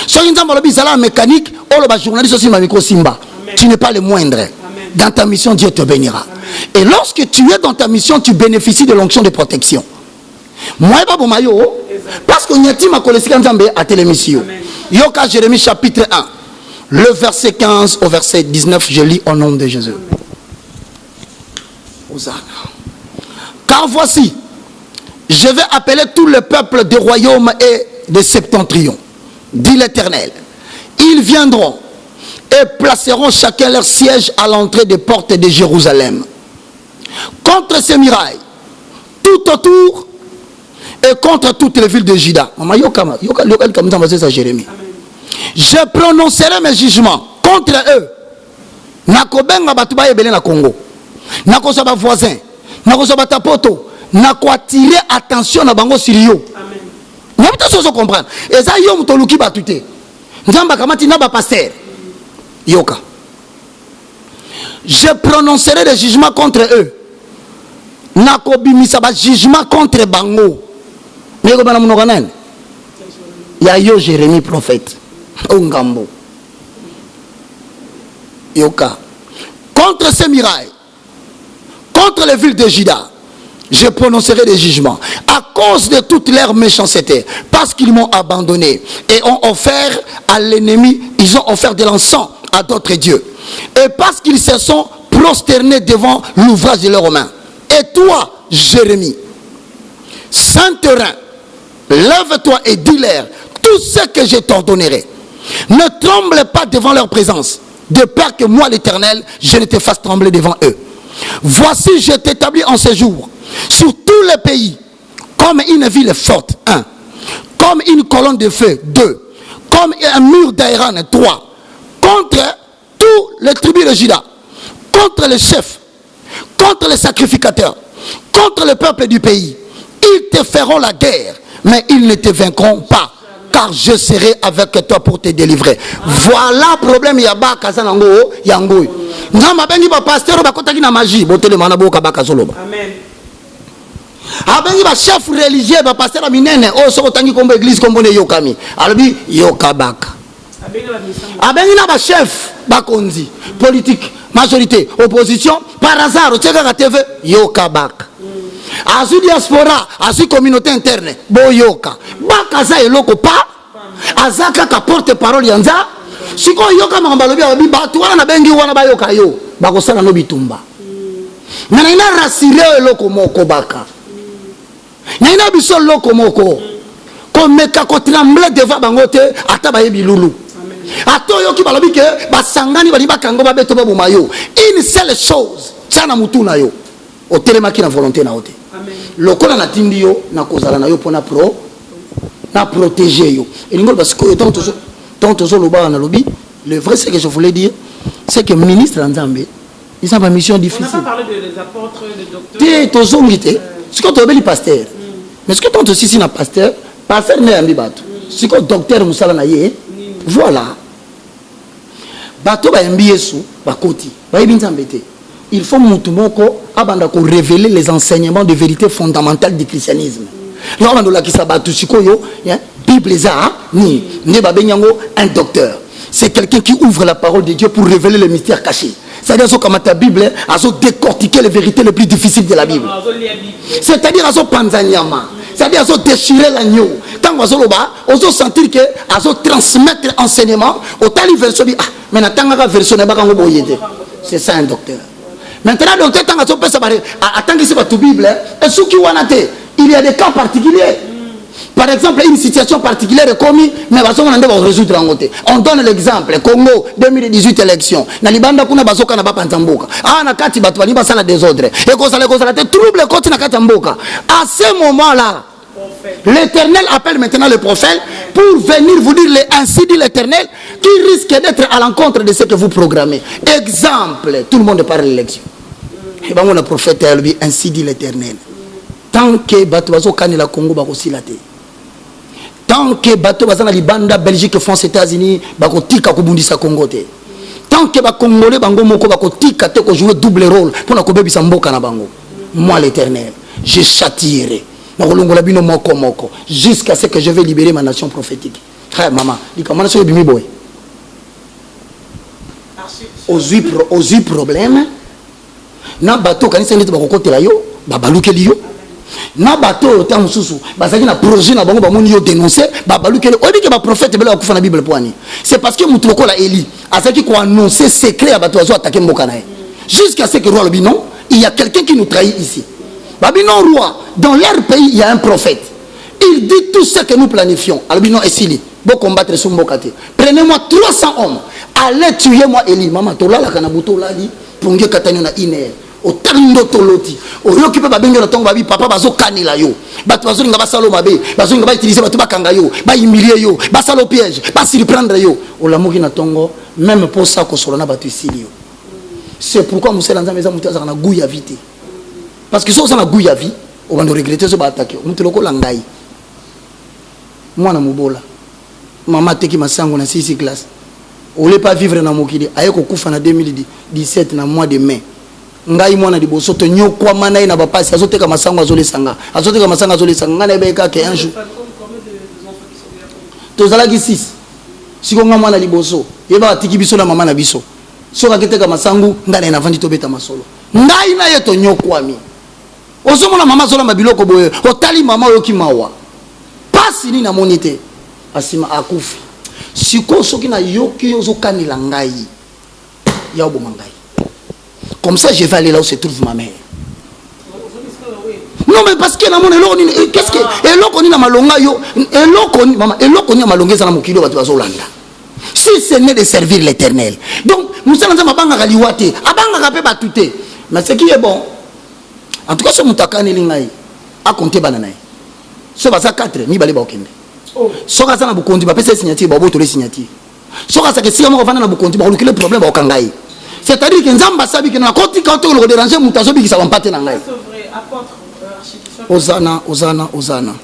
Soyez un mécanique, journaliste aussi, tu n'es pas le moindre. Dans ta mission, Dieu te bénira. Et lorsque tu es dans ta mission, tu bénéficies de l'onction de protection. Moi, parce qu'on y a dit ma collègue à télémission. Yoka Jérémie chapitre 1, le verset 15 au verset 19, je lis au nom de Jésus. Car voici, je vais appeler tout le peuple des royaumes et des septentrions, dit l'Éternel. Ils viendront et placeront chacun leur siège à l'entrée des portes de Jérusalem. Contre ces murailles, tout autour et contre toutes les villes de Juda. Je prononcerai mes jugements contre eux. Nakobenga batuba ebele na Congo. Nakosoba voisin. Nakosoba tapoto. Nako attirer attention na bango sur yo. Amen. N'importe chose comprendre. Et ça yo mutoluki batute. Nzamba kamati na ba pasteur. Yoka. Je prononcerai des jugements contre eux. Nakobimisa ba jugement contre bango. Neko bana munoko nani? Ya yo Jérémie prophète. Ongambo. Yoka. Contre ces murailles, contre les villes de Juda, je prononcerai des jugements à cause de toute leur méchanceté, parce qu'ils m'ont abandonné et ont offert à l'ennemi, ils ont offert de l'encens à d'autres dieux, et parce qu'ils se sont prosternés devant l'ouvrage de leurs mains. Et toi, Jérémie, Saint-Terrain, lève-toi et dis-leur tout ce que je t'ordonnerai. Ne tremble pas devant leur présence, de peur que moi, l'Éternel, je ne te fasse trembler devant eux. Voici, je t'établis en séjour sur tous les pays, comme une ville forte, 1, comme une colonne de feu, 2, comme un mur d'Aéran, 3, contre tous les tribus de Juda, contre les chefs, contre les sacrificateurs, contre le peuple du pays. Ils te feront la guerre, mais ils ne te vaincront pas, car je serai avec toi pour te délivrer. Voilà le problème. Yaba Kazanango, Yango. Nzamba bengi ba pasteur ba kotaki na magie, botele mana boka ba kazoloba. Amen. Abengi ba chef religieux ba pasteur aminene, o soko tangi kombo église kombo ne yokami. Alobi yokabaka. Abengi na ba chef ba konzi, politique, majorité, opposition, par hasard, tcheka ka TV yokabaka. azui diaspora azui communauté interne boyoka bakaza eloko pa aza kaka porte parole ya nza sikoyo yoka makambo alobi alobi bato wana nabengi wana bayoka yo bakosala no bitumba na naina rasire eloko moko baka naina biso eloko moko komeka kotremble devant bango te ata bayebi lulu ata oyoki balobi ke basangani bali bakango babeto baboma yo une seule chose tia na mutu na yo otelemaki na volonté na yo te lokola natindi yo nakozala na yo mpona na protéger yo elingo basikoyo tant tozoloba na lobi le vrai ce que je voulais dire c'est que ministre Nzambe ils ont une mission difficile. On n'a pas parlé des apôtres, des docteurs. C'est quand tu es pasteur. Mais ce que tu as aussi un pasteur, pasteur n'est pas un c'est quand docteur Moussala Naye. Voilà. Bato ba mbiesu ba koti. Ba ibinzambete. Il faut mutumoko abanda ko révéler les enseignements de vérité fondamentale du christianisme. Là on a qui ça batu sikoyo, Bible za ni ne ba benyango un docteur. C'est quelqu'un qui ouvre la parole de Dieu pour révéler les mystères cachés. C'est-à-dire que ta Bible a décortiqué les vérités les plus difficiles de la Bible. C'est-à-dire à panzanyama. C'est-à-dire à déchirer l'agneau. Quand on va sentir que à transmettre l'enseignement, au tali version ah mais n'attends version c'est ça un docteur. Maintenant le docteur tant que ça attends que c'est pas toute Bible et ce qui il y a des cas particuliers. Par exemple, une situation particulière est commise, mais on va résoudre en côté. On donne l'exemple, Congo, 2018 élections. Nalibanda kuna bazoka na bapanzamboka. Ah na kati batu bali basala désordre. Et kozala te trouble côté na katamboka. À ce moment-là, l'Éternel appelle maintenant le prophète pour venir vous dire ainsi dit l'Éternel qui risque d'être à l'encontre de ce que vous programmez. Exemple, tout le monde parle de l'élection. Et ben le prophète a lui ainsi dit l'Éternel. Tant que batu bazoka ni la Congo bakosilate. Tant que bateau bazana libanda Belgique France États-Unis bakotika kubundisa Congo te. Tant que ba congolais bango moko bakotika te ko jouer double rôle pour na kobebisa mboka na bango. Moi l'Éternel, je châtierai na kolongola bino moko jusqu'à ce que je vais libérer ma nation prophétique. Frère maman, il commence sur bimi boy. Aux problème na bateau kanisa ndete bakokotela yo babalukeli yo. Na bateau tant mususu bazaki na projet na bango bamoni yo dénoncer babalukeli obi ke ba prophète bela kufa na Bible poani. C'est parce que mutuloko la Eli azaki ko annoncer secret à bateau azo attaquer mboka na jusqu'à ce que roi le binon il y a quelqu'un qui nous trahit ici. Babinon roi dans leur pays il y a un prophète. Il dit tout ce que nous planifions. Albinon esili bo combattre sur mboka te. Prenez-moi 300 hommes. Allez tuer moi Eli maman tolala kana buto lali ponge katanyo na iner. Au tarindo toloti au yokipe babenga na tongo babi papa bazo kanila yo bato bazo nga basalo mabe bazo nga ba utiliser bato bakanga yo ba humilier yo basalo piège ba surprendre yo o lamoki na tongo même pour ça ko solana bato isili yo. C'est pourquoi musela nzambe za mutu azaka na goût ya vite parce que so ça na goût ya vie on va nous regretter so ba attaquer mutu loko langai mwana mubola mama teki masango na 6 classe on ne pas vivre na mokili ayeko kufa na 2017 na mois de mai ngai mwana liboso to nyokwa mana ina bapasi azoteka masango azolesanga ngana ebeka ke un jour tozalaki 6 siko nga mwana liboso yeba atiki biso na mama na biso soka keteka masango ngana ina vandi to beta masolo ngai na yeto nyokwami ozomona mama zola mabiloko boye otali mama oyoki mawa pasi ni na monite asima akufi siko soki na yoki ozokanila ngai ya oboma ngai. Comme ça, je vais aller là où se trouve ma mère. Non, mais parce que qu'est-ce que eloko na malonga yo eloko maman eloko ni malonga za na mokilo batu bazolanda. Si c'est né de servir l'Éternel. Donc, musala nzamba banga kaliwate, abanga kape batute. Mais ce qui est bon, en tout cas ce mutakani lingai a compter banana. Ce basa 4 ni bale ba okende. So ka sana bukondi ba pesa signature ba boto le signature. So ka sa ke siamo vana na bukondi ba le problème ba okangai. C'est-à-dire que Nzamba sabi que na koti quand on le déranger mutazo bi ki sa wampate na ngai. C'est vrai, apôtre archibishop. Osana.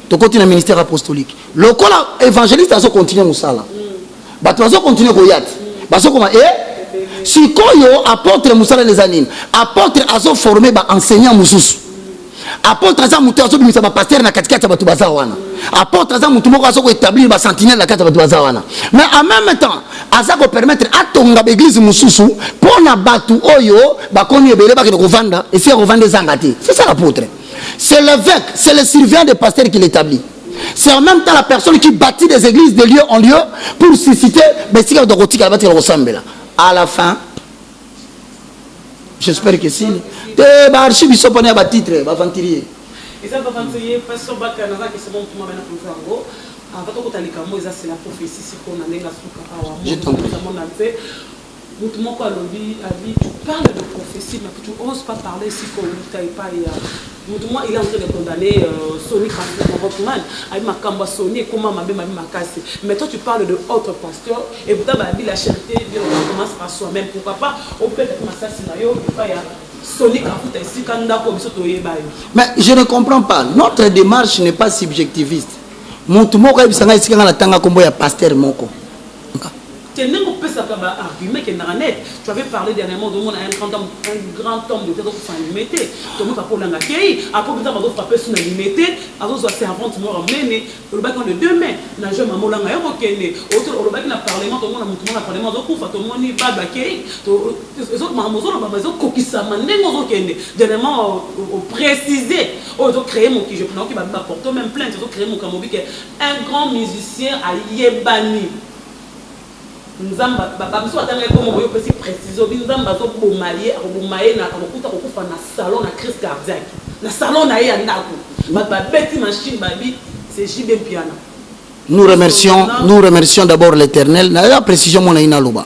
To continue le ministère apostolique. Le kola évangéliste aso continuer musala. Bato aso continuer koyat. Baso koma si koyo apôtre musala les anines. Apôtre aso formé ba enseignant mususu. Apôtre aso mutu aso bimisa ba pasteur na katikati ya batu baza wana. apôtre aza mutu moko azo ko établir ba sentinelle la kata ba bazawana mais en même temps aza ko permettre atonga ba église mususu pona batu oyo ba koni ebele ba ko vanda et si revendre zangati. C'est ça l'apôtre. C'est l'évêque, c'est le surveillant des pasteurs qui l'établit. C'est en même temps la personne qui bâtit des églises de lieu en lieu pour susciter besika de rotika la bâtir ressemble. À la fin, j'espère que si ba archive so pona ba titre ba ventilier. Et ça va ventilier parce que ba kana za que c'est bon tout maintenant pour zango. Avant que tu aies c'est la prophétie si on a nenga suka awa. Je t'en prie. Tu parles de prophétie, mais tu n'oses pas parler si il est en train de condamner Sony Rockman, mais toi tu parles de autre pasteur, et vous avez la charité, on commence par soi-même. Pourquoi pas au père de Massa Sinayo, Sony mais je ne comprends pas. Notre démarche n'est pas subjectiviste. Mon tour est ici dans la tanga combo ya pasteur moko. Tu avais parlé dernièrement de un grand homme de tête sans limité. Tout le monde a pour l'engager. Après, vous avez frappé sur la limité. Après, vous avez servante mort amené. Le bac de 2 mains. N'a jamais maman l'a reconnu. Autre, le bac n'a parlement. Tout le monde a parlement de coup. Tout le monde est babaké. Les autres mamans ont coquille sa main. Dernièrement, précisé. Ils ont créé mon qui je prends qui va porter même plainte. Ils ont créé mon camobi qui est un grand musicien à Yébani. Nous avons précisé salon na crise cardiaque na salon na ya machine baby c'est JB piano. Nous remercions d'abord l'Éternel. La précision mon ina loba.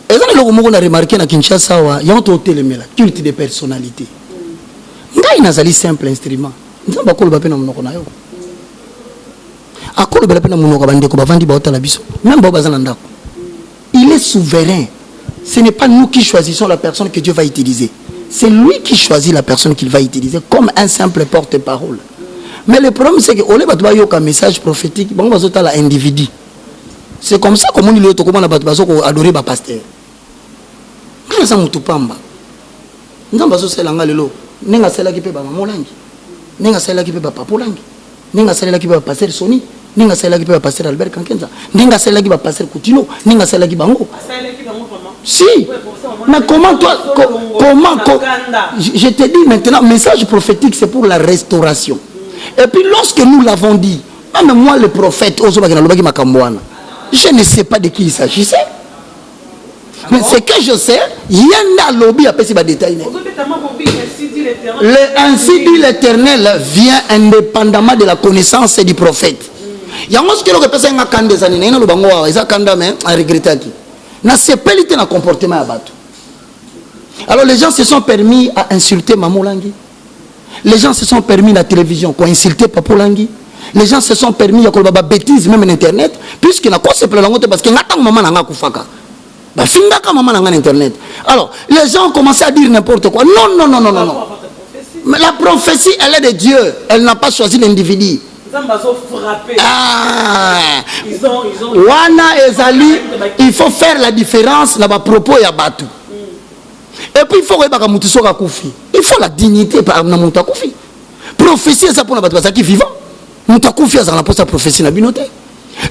Et ça le moko na remarqué na Kinshasa wa yanto telemela culte de personnalité. Ngai nazali simple instrument. Nzamba ko loba pe na monoko na yo. Il est souverain. Ce n'est pas nous qui choisissons la personne que Dieu va utiliser. C'est lui qui choisit la personne qu'il va utiliser comme un simple porte-parole. Mais le problème c'est que au lieu de un message prophétique, on va sauter l'individu. C'est comme ça qu'on dit comment on a adoré le pasteur. Quand ça mutu pamba. Nzamba so selanga lelo. Nenga sela ki pe ba mamolangi. Nenga sela ki pe ba papolangi. Nenga sela ki pe ba pasteur Sony. Ninga sala qui peut passer Albert Kankenza. Ninga sala qui va passer Coutinho. Ninga sala qui bango. Si. Mais comment toi, je te dis maintenant, message prophétique c'est pour la restauration. Et puis lorsque nous l'avons dit, même moi le prophète, je ne sais pas de qui il s'agissait. Mais ce que je sais, il y a un lobby à passer des détails. Ainsi dit l'Éternel vient indépendamment de la connaissance du prophète. Il y a un qui a passé un camp des années, il y a un camp à regretter. Il y a un comportement à battre. Alors les gens se sont permis à insulter Maman Langui. Les gens se sont permis à la télévision à insulter Papa Langui. Les gens se sont permis à faire des bêtises même en internet. Puisque la cause c'est parce que maman n'a pas fait. Internet. Alors les gens ont commencé à dire n'importe quoi. Non. Mais la prophétie elle est de Dieu. Elle n'a pas choisi l'individu. Il faut faire la différence dans propos et à Batou. Et puis il faut il faut la dignité par Namoutakufi. Prophétie c'est pour la qui vivant. Moutakufi a la prophétie na binote.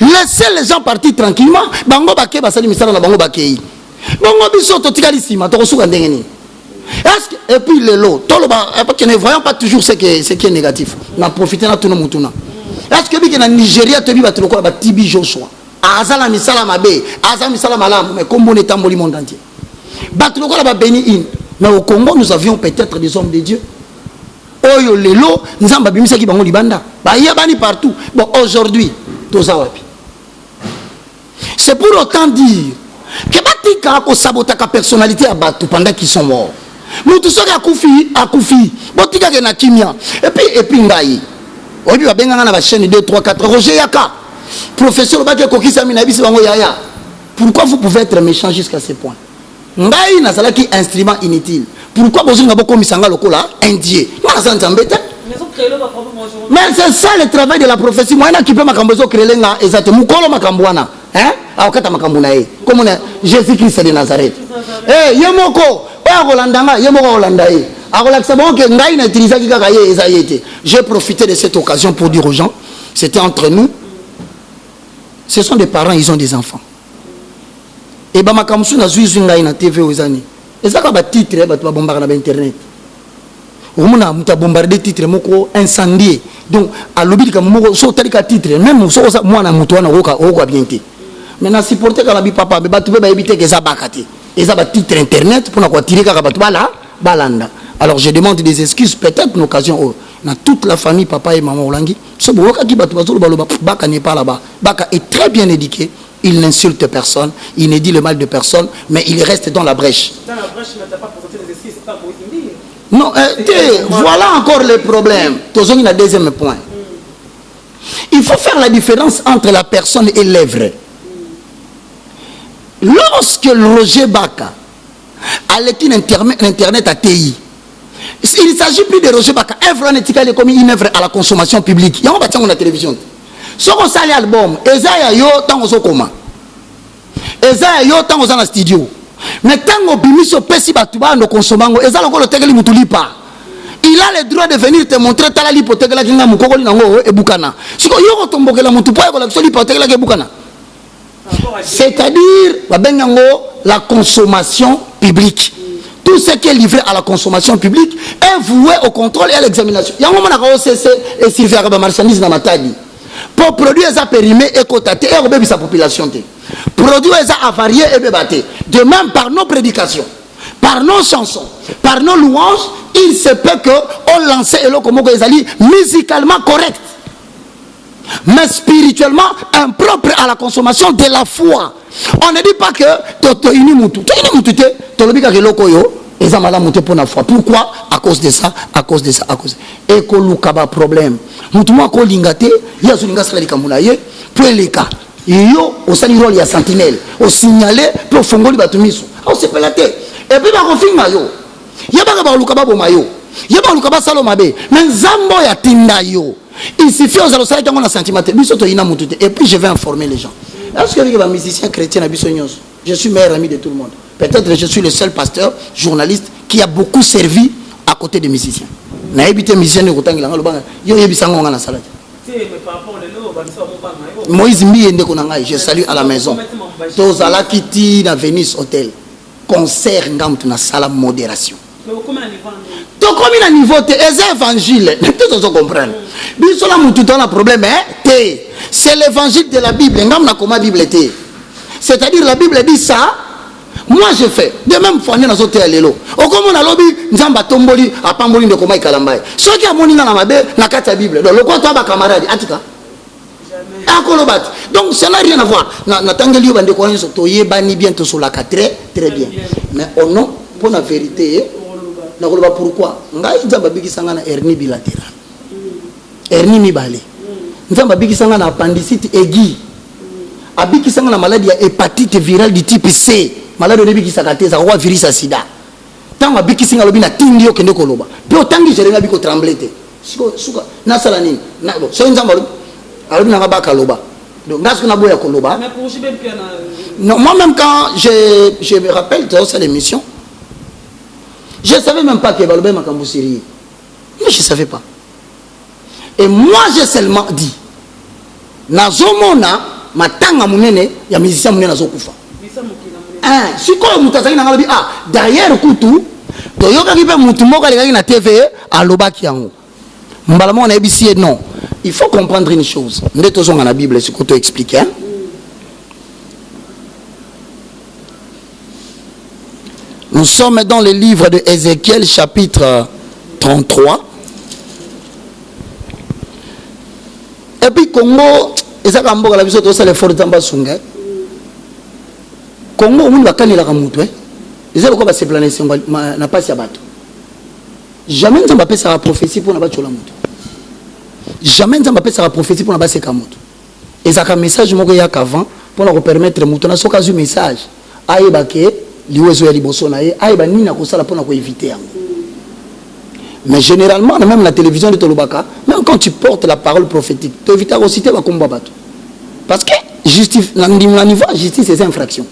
Laissez les gens partir tranquillement. Bango bake basali misala na bango bakei. Bango biso to tikali sima to suka ndengeni. Et puis les lots, ne voyons pas toujours ce qui est négatif. On a profité de tout le monde. Est-ce que le Nigeria te dit que Tibi Joshua, Azala Misala Mabe, Azala Misala Malam, mais comme on est en le monde entier. Mais au Congo, nous avions peut-être des hommes de Dieu. Oyo Lelo, nous avons bimisa qui bango libanda. Il y a partout. Bon, aujourd'hui, c'est pour autant dire que Batika a saboté la personnalité à Batou pendant qu'ils sont morts. Nous tous à Koufi, Botika na Kimia. Et puis Ngaï. On lui a bien gagné la chaîne 2, 3, 4. Roger Yaka, professeur Baké Kokisa Minabi Bango Yaya. Pourquoi vous pouvez être méchant jusqu'à ce point? Ngaï n'a pas qui instrument inutile. Pourquoi vous avez beaucoup misanga lokola indien? Mais c'est ça le travail de la prophétie. Moi, je peux m'acambozo créer là exactement. Mukolo makambouana, hein? Aokata makambouna. Comme on est Jésus-Christ de Nazareth. Eh, Yemoko. akolandanga ye moko akolanda ye akolakisa bango ke ngai na utilisaki kaka ye eza ye te. J'ai profité de cette occasion pour dire aux gens, c'était entre nous, ce sont des parents, ils ont des enfants. Et bah makamsu na zui ngai na TV ozani ezaka ba titre ba to bombardé na internet omuna muta bombarder titre moko incendier donc à lobby ka moko so tali ka titre même so moi na muto na oka bien te maintenant supporter ka la bi papa be ba to ba ebite ke za bakati eza ba titre internet pour na ko tirer ka ba to bala balanda. Alors je demande des excuses peut-être une occasion na toute la famille papa et maman Olangi so boka ki ba to ba lo baka n'est pas là-bas baka est très bien éduqué. Il n'insulte personne, il ne dit le mal de personne, mais il reste dans la brèche. Dans la brèche, mais tu n'as pas présenté les excuses, c'est pas pour dire. Non, voilà encore le problème. Toujours un deuxième point. Il faut faire la différence entre la personne et l'œuvre. Lorsque Roger Baka a l'étude Internet à TI, il ne s'agit plus de Roger Baka. Œuvre en éthique comme une œuvre à la consommation publique. Il y a un la télévision. Si on sali album, ezaya yo tango zo koma. Ezaya yo tango za na studio. Mais tango bimiso pesi batuba no konsomango, ezalo ko lo tegeli mutulipa. Il a le droit de venir te montrer tala lipotegela kinga mukokoli nango ebukana. Siko yo ko tombokela mutupa ko la soli lipotegela ke ebukana. C'est-à-dire babengango la consommation publique. Tout ce qui est livré à la consommation publique est voué au contrôle et à l'examination. Yango mona ko cesse et servir à marchandise na matadi. Pour produire ça périmé et cotaté et rebebi sa population. Produire ça avarié et bébaté. De même par nos prédications, par nos chansons, par nos louanges, il se peut qu'on lance et l'on comme musicalement correct. Mais spirituellement impropre à la consommation de la foi. On ne dit pas que tu ini mutu. Tu ini mutu te, tu le bika ke loko yo. Pourquoi? À cause de ça, à cause de ça, à cause. Et que le kaba problème. Moutouma ko lingate, ya zulinga sala likamuna ye, pour les cas. Yo, au sali rôle ya sentinelle, au signaler pour fongoli batumiso. On se pelaté. Et puis ba konfinga yo. Ya ba lu kaba bomayo. Ya ba lu kaba salo mabe. Mais zambo ya tinda yo. Il suffit aux allo sala tango na sentiment. Biso to ina mutute. Et puis je vais informer les gens. Est-ce que les musiciens chrétiens à Bissognos? Je suis meilleur ami de tout le monde. Peut-être que je suis le seul pasteur, journaliste, qui a beaucoup servi à côté des musiciens. Moïse Mbiende Konangai, je salue à la maison. Tozala Kiti na Venice Hotel. Concert ngam na sala modération. Donc comme il a niveau te évangile, tout ça comprendre. Bisola mutu ton problème c'est l'évangile de la Bible, ngam na koma Bible te. C'est-à-dire la Bible dit ça. Moi je fais de même fois na zote ya lelo. Okomo na lobi nzamba tomboli apamboli ndeko mai kalambai. Soki amoni na mabe na kati ya Bible. Donc lokwa to ba camarade atika. Akolobat. Donc ça n'a rien à voir. Na tangeli yo bande ko nso to yebani bien to sur la très bien. Mais au nom pour la vérité na koloba pourquoi? Ngai nzamba bikisanga na hernie bilatérale. Hernie mibale. Nzamba bikisanga na appendicite aiguë. Abikisanga na maladie ya hépatite virale du type C. Maladie de bikisaka te za roi virus à sida. Tant abikisinga lobi na tindi yo kende koloba. Pe otangi jerenga biko trembler te. Siko suka na sala nini? Na bo so nzamba alobi na ba kaloba. Donc ngasiko na boya koloba. Mais pour jibe bien non, moi même quand je me rappelle de cette émission, je savais même pas que Balobe makambo sérieux. Mais je savais pas. Et moi j'ai seulement dit nazomona matanga munene ya musicien munene azokufa. Sikoyo mutazaki na ngalobi derrière kutu toyoka kipe mutu moko alekaki na TV alobaki yango. Mbala mo na ebisi non. Il faut comprendre une chose. Ndeto zonga na Bible siko to expliquer. Nous sommes dans le livre de Ézéchiel chapitre 33. Et puis Congo ezaka mboka la biso to sala fort tamba sunga. Congo on va kanela ka mutu ezalo ko ba se planer sengo na pasi ya bato. Jamais nzamba pesa la prophétie pour na ba chola mutu. Jamais nzamba pesa la prophétie pour na ba se ka mutu. Ezaka message moko ya qu'avant pour na permettre mutu na soka zu message. Ayeba ke liwezo ya liboso na ye ayeba nini na kosala pour na ko éviter yango. Mais généralement, même la télévision de Tolobaka, même quand tu portes la parole prophétique, tu évites aussi de combat bateau. Parce que justice, niveau justice, c'est infraction.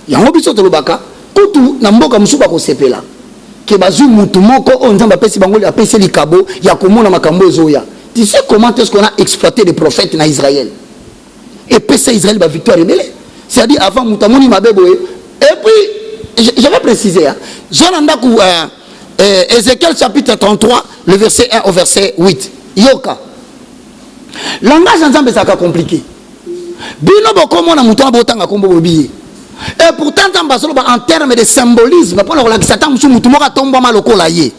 Il y a un peu de Tolobaka, kutu na mboka musuba ko sepela ke bazu mutu moko on nzamba pesi bango ya pesi likabo ya komona makambo ezoya. Tu sais comment est-ce qu'on a exploité les prophètes en Israël? Et pesi Israël ba victoire rebelle. C'est-à-dire avant mutamoni mabebo. Et puis je vais préciser hein. Zonandaku Ézéchiel chapitre 33 le verset 1 au verset 8. Yoka. Langage nzambe ça compliqué. Bino bokomo na muto abotanga kombo bobiye. Et pourtant en termes de symbolisme pour la Satan musu mutu moka tomba malokola ye.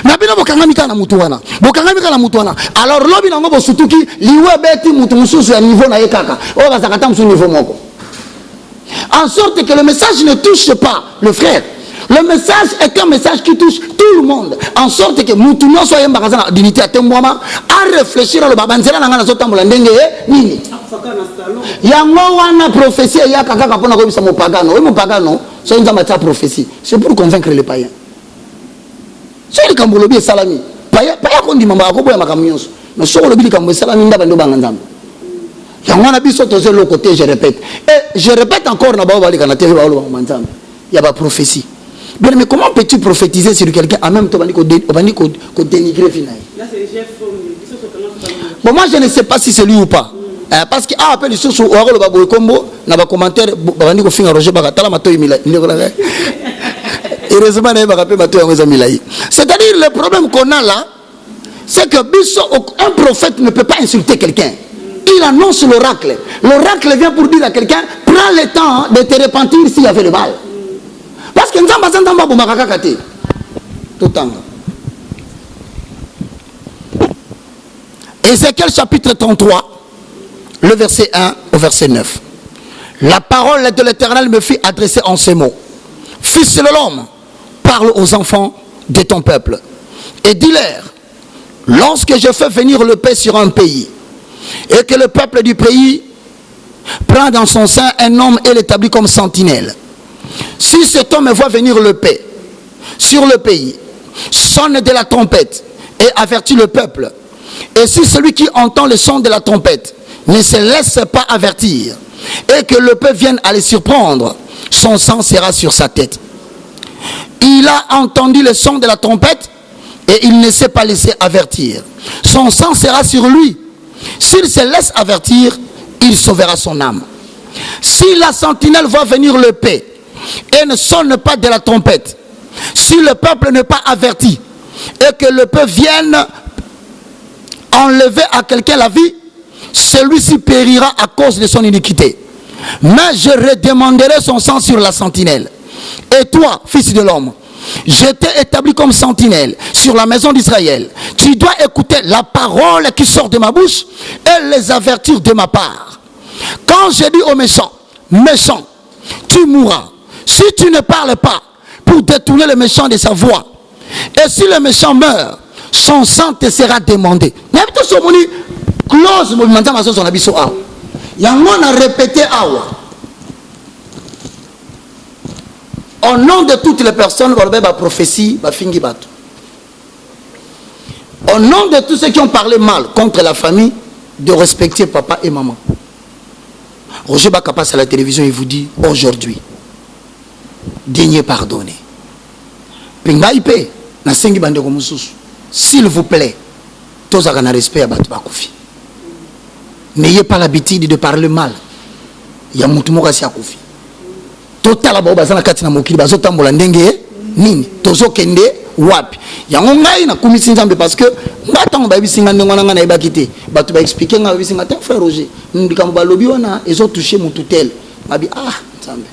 Na bino bokangamika na mutu wana. Bokangamika na mutu wana. Alors lobi nango bosutuki liwe beti mutu mususu ya niveau na ye kaka. O bazakata musu niveau moko. En sorte que le message ne touche pas le frère. Le message est un message qui touche tout le monde. En sorte que Moutounion soit un magasin d'unité à Tembouama à réfléchir à le babanzela dans la zone tambolandenge nini. Yangowana prophétie ya kaka kapona ko bisa mo pagano. Oui mo pagano, c'est une zamata prophétie. C'est pour convaincre les païens. C'est le kambolobi salami. Païen kondi mamba ko boya makamnyonso. Mais so ko lobi kambo salami ndaba ndo banganzamba. Yangwana biso toze le côté je répète. Et je répète encore na ba bali kana tele ba lo banganzamba. Il y a pas prophétie. Bien, mais comment peux-tu prophétiser sur quelqu'un en même temps qu'on dénigrer finalement? Bon, moi je ne sais pas si c'est lui ou pas. Parce qu'il a appelé les sources au le combo, dans les commentaires, c'est-à-dire le problème qu'on a là, c'est que un prophète ne peut pas insulter quelqu'un. Il annonce l'oracle. L'oracle vient pour dire à quelqu'un, prends le temps de te repentir s'il y avait le mal. Parce que nous avons tout le temps. Ézéchiel chapitre 33, le verset 1 au verset 9. La parole de l'Éternel me fit adresser en ces mots. Fils de l'homme, parle aux enfants de ton peuple. Et dis-leur, lorsque je fais venir le paix sur un pays, et que le peuple du pays prend dans son sein un homme et l'établit comme sentinelle, si cet homme voit venir le paix sur le pays, sonne de la trompette et avertit le peuple, et si celui qui entend le son de la trompette ne se laisse pas avertir, et que le peuple vienne à les surprendre, son sang sera sur sa tête. Il a entendu le son de la trompette et il ne s'est pas laissé avertir. Son sang sera sur lui. S'il se laisse avertir, il sauvera son âme. Si la sentinelle voit venir le paix et ne sonne pas de la trompette, si le peuple n'est pas averti et que le peuple vienne enlever à quelqu'un la vie, celui-ci périra à cause de son iniquité. Mais je redemanderai son sang sur la sentinelle. Et toi, fils de l'homme, je t'ai établi comme sentinelle sur la maison d'Israël. Tu dois écouter la parole qui sort de ma bouche et les avertir de ma part. Quand je dis aux méchants, méchant, tu mourras. Si tu ne parles pas pour détourner le méchant de sa voix, et si le méchant meurt, son sang te sera demandé. Répété au nom de toutes les personnes, prophétie, au nom de tous ceux qui ont parlé mal contre la famille, de respecter papa et maman. Roger Baka passe à la télévision et vous dit aujourd'hui, daignez pardonner. S'il vous plaît, tous avez respect à Batouakoufi. N'ayez pas l'habitude de parler mal. Il y a Moutoumora Siakoufi. Total Abobazana Katina Mokili, Bazotambola Ndenge, Nini, Tozo Kende, Wapi. Il y a un gars qui a commis Sinzambe parce que, Nathan Babisinga Ndengwana n'a pas quitté. Batou va expliquer à Babisinga, frère Roger, nous disons que Lobiona, ils ont touché mon toutel. Mabi, ah, Nzambe.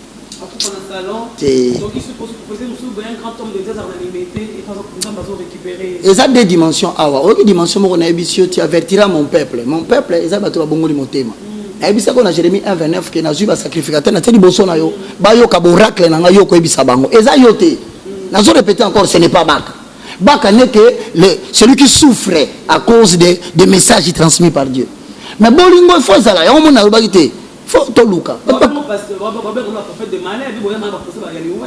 Donc il se pose un grand homme de Dieu dans l'animité et nous avons récupéré. Et ça des dimensions. Ah ouais, ok dimension mon ambitieux, tu avertiras mon peuple. Mon peuple, ils ont tout bongo mon thème. Et puis ça qu'on a Jérémie 1:29 qui n'a eu ba sacrificateur, n'a tenu bosso na yo, ba yo ka boracle na yo ko ebisa bango. Et ça yoté. N'a zo répéter encore, ce n'est pas Baka. Baka n'est que celui qui souffrait à cause des messages transmis par Dieu. Mais bolingo faut ça là, on mon a bagité. Faut to luka.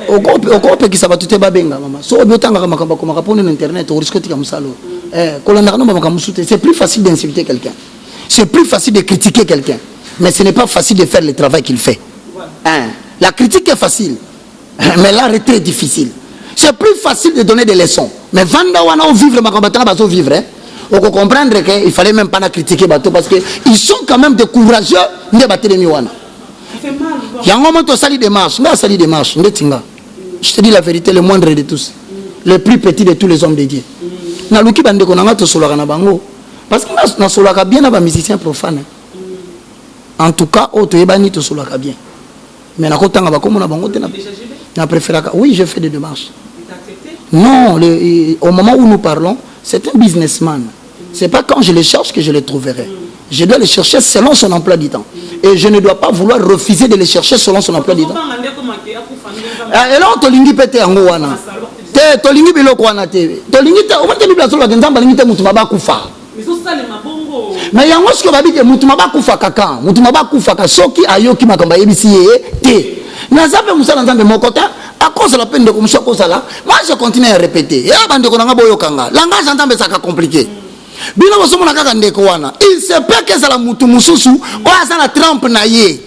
Oko qui ça va tout babenga maman. So biotanga makamba ko makapone sur internet au risque tika musalo. Kolanda no makamusute, c'est plus facile d'insulter quelqu'un. C'est plus facile de critiquer quelqu'un. Mais ce n'est pas facile de faire le travail qu'il fait. La critique est facile. Mais l'art est très difficile. C'est plus facile de donner des leçons. Mais Vanda Wana au vivre, ma combattant va vivre. On peut comprendre qu'il fallait même pas critiquer bateau parce qu'ils sont quand même des courageux de battre les Miwana. Il y a un moment où tu sali des marches. Je te dis la vérité, le moindre de tous. Le plus petit de tous les hommes de Dieu. Na luki bande konanga to solaka na bango. Parce que na solaka bien na ba musicien profane. En tout cas, au to yebani to solaka bien. Mais na kotanga ba komo na bango te na préféré. Oui, je fais des démarches. Non, au moment où nous parlons, c'est un businessman. C'est pas quand je le cherche que je le trouverai. Je dois le chercher selon son emploi du temps. Et je ne dois pas vouloir refuser de le chercher selon son emploi du temps. Et là, tu lingi pété en wana. Tu lingi biloko wana te. Tu lingi te. On va te dire que tu nzamba lingi te mutumaba kufa. Mais yango ce que va dire mutumaba kufa kaka. Mutumaba kufa ka soki ayoki makamba yebisi te. Nazabe musala nzambe mokota. À cause de la peine de comme ça, moi je continue à répéter. Et avant de connaître boyokanga, langage entend ça compliqué. Bino bosomo na kaka ndeko wana. Il se peut que ça la mutu mususu, o asa na Trump na ye.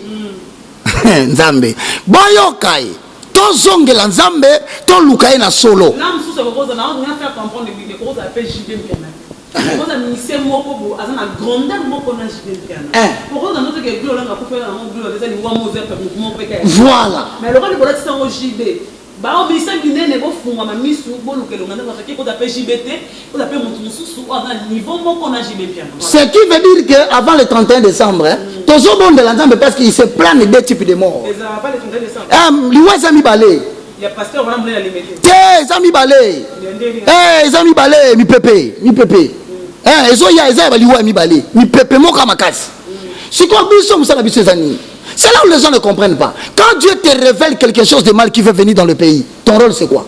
Nzambe. Boyokai. To zongela nzambe, to lukai na solo. Na mususu bokoza na on faire comprendre le ko za fait JDM kana. Bokoza ministère moko bo asa na grandeur moko na JDM kana. Bokoza notre que gloire na ko faire na gloire des ani wa moser pe mouvement pe ka. Voilà. Mais le rôle de bola c'est en JD. Bah au ministère binene bo funga ma misu bo lukelo ngana ko ko za fait JBT, ko za fait mutu mususu o na niveau moko na JDM kana. Ce qui veut dire que avant le 31 décembre, tozo bon de l'ensemble parce qu'il se plane deux types de morts. Et ça va pas le 31 décembre. Liwa mi balé. Il y a pasteur on a la limite. Te zami balé. Zami balé mi pepe. Ezo ya eza baliwa mi balé. Mi pepe moka makasi. Si quoi biso musala biso zani. C'est là où les gens ne comprennent pas. Quand Dieu te révèle quelque chose de mal qui veut venir dans le pays, ton rôle c'est quoi?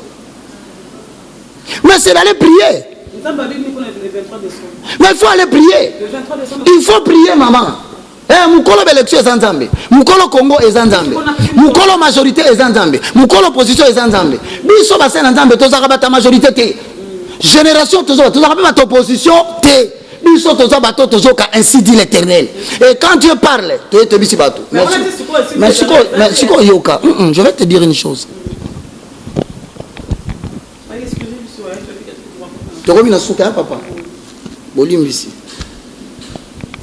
Mais c'est d'aller prier. Mais il faut aller prier. Il faut prier, maman. Mukolo élection est Nzambe. Mukolo Congo est Nzambe. Mukolo majorité est Nzambe. Mukolo opposition est Nzambe. Biso basen Nzambe tozaka bata majorité te. Génération tozaka bata opposition te. Ainsi dit l'Éternel. Et quand Dieu parle, tu bisi bateau. Mais yoka, je vais te dire une chose. Tu reviens à souka, papa. Bolim ici.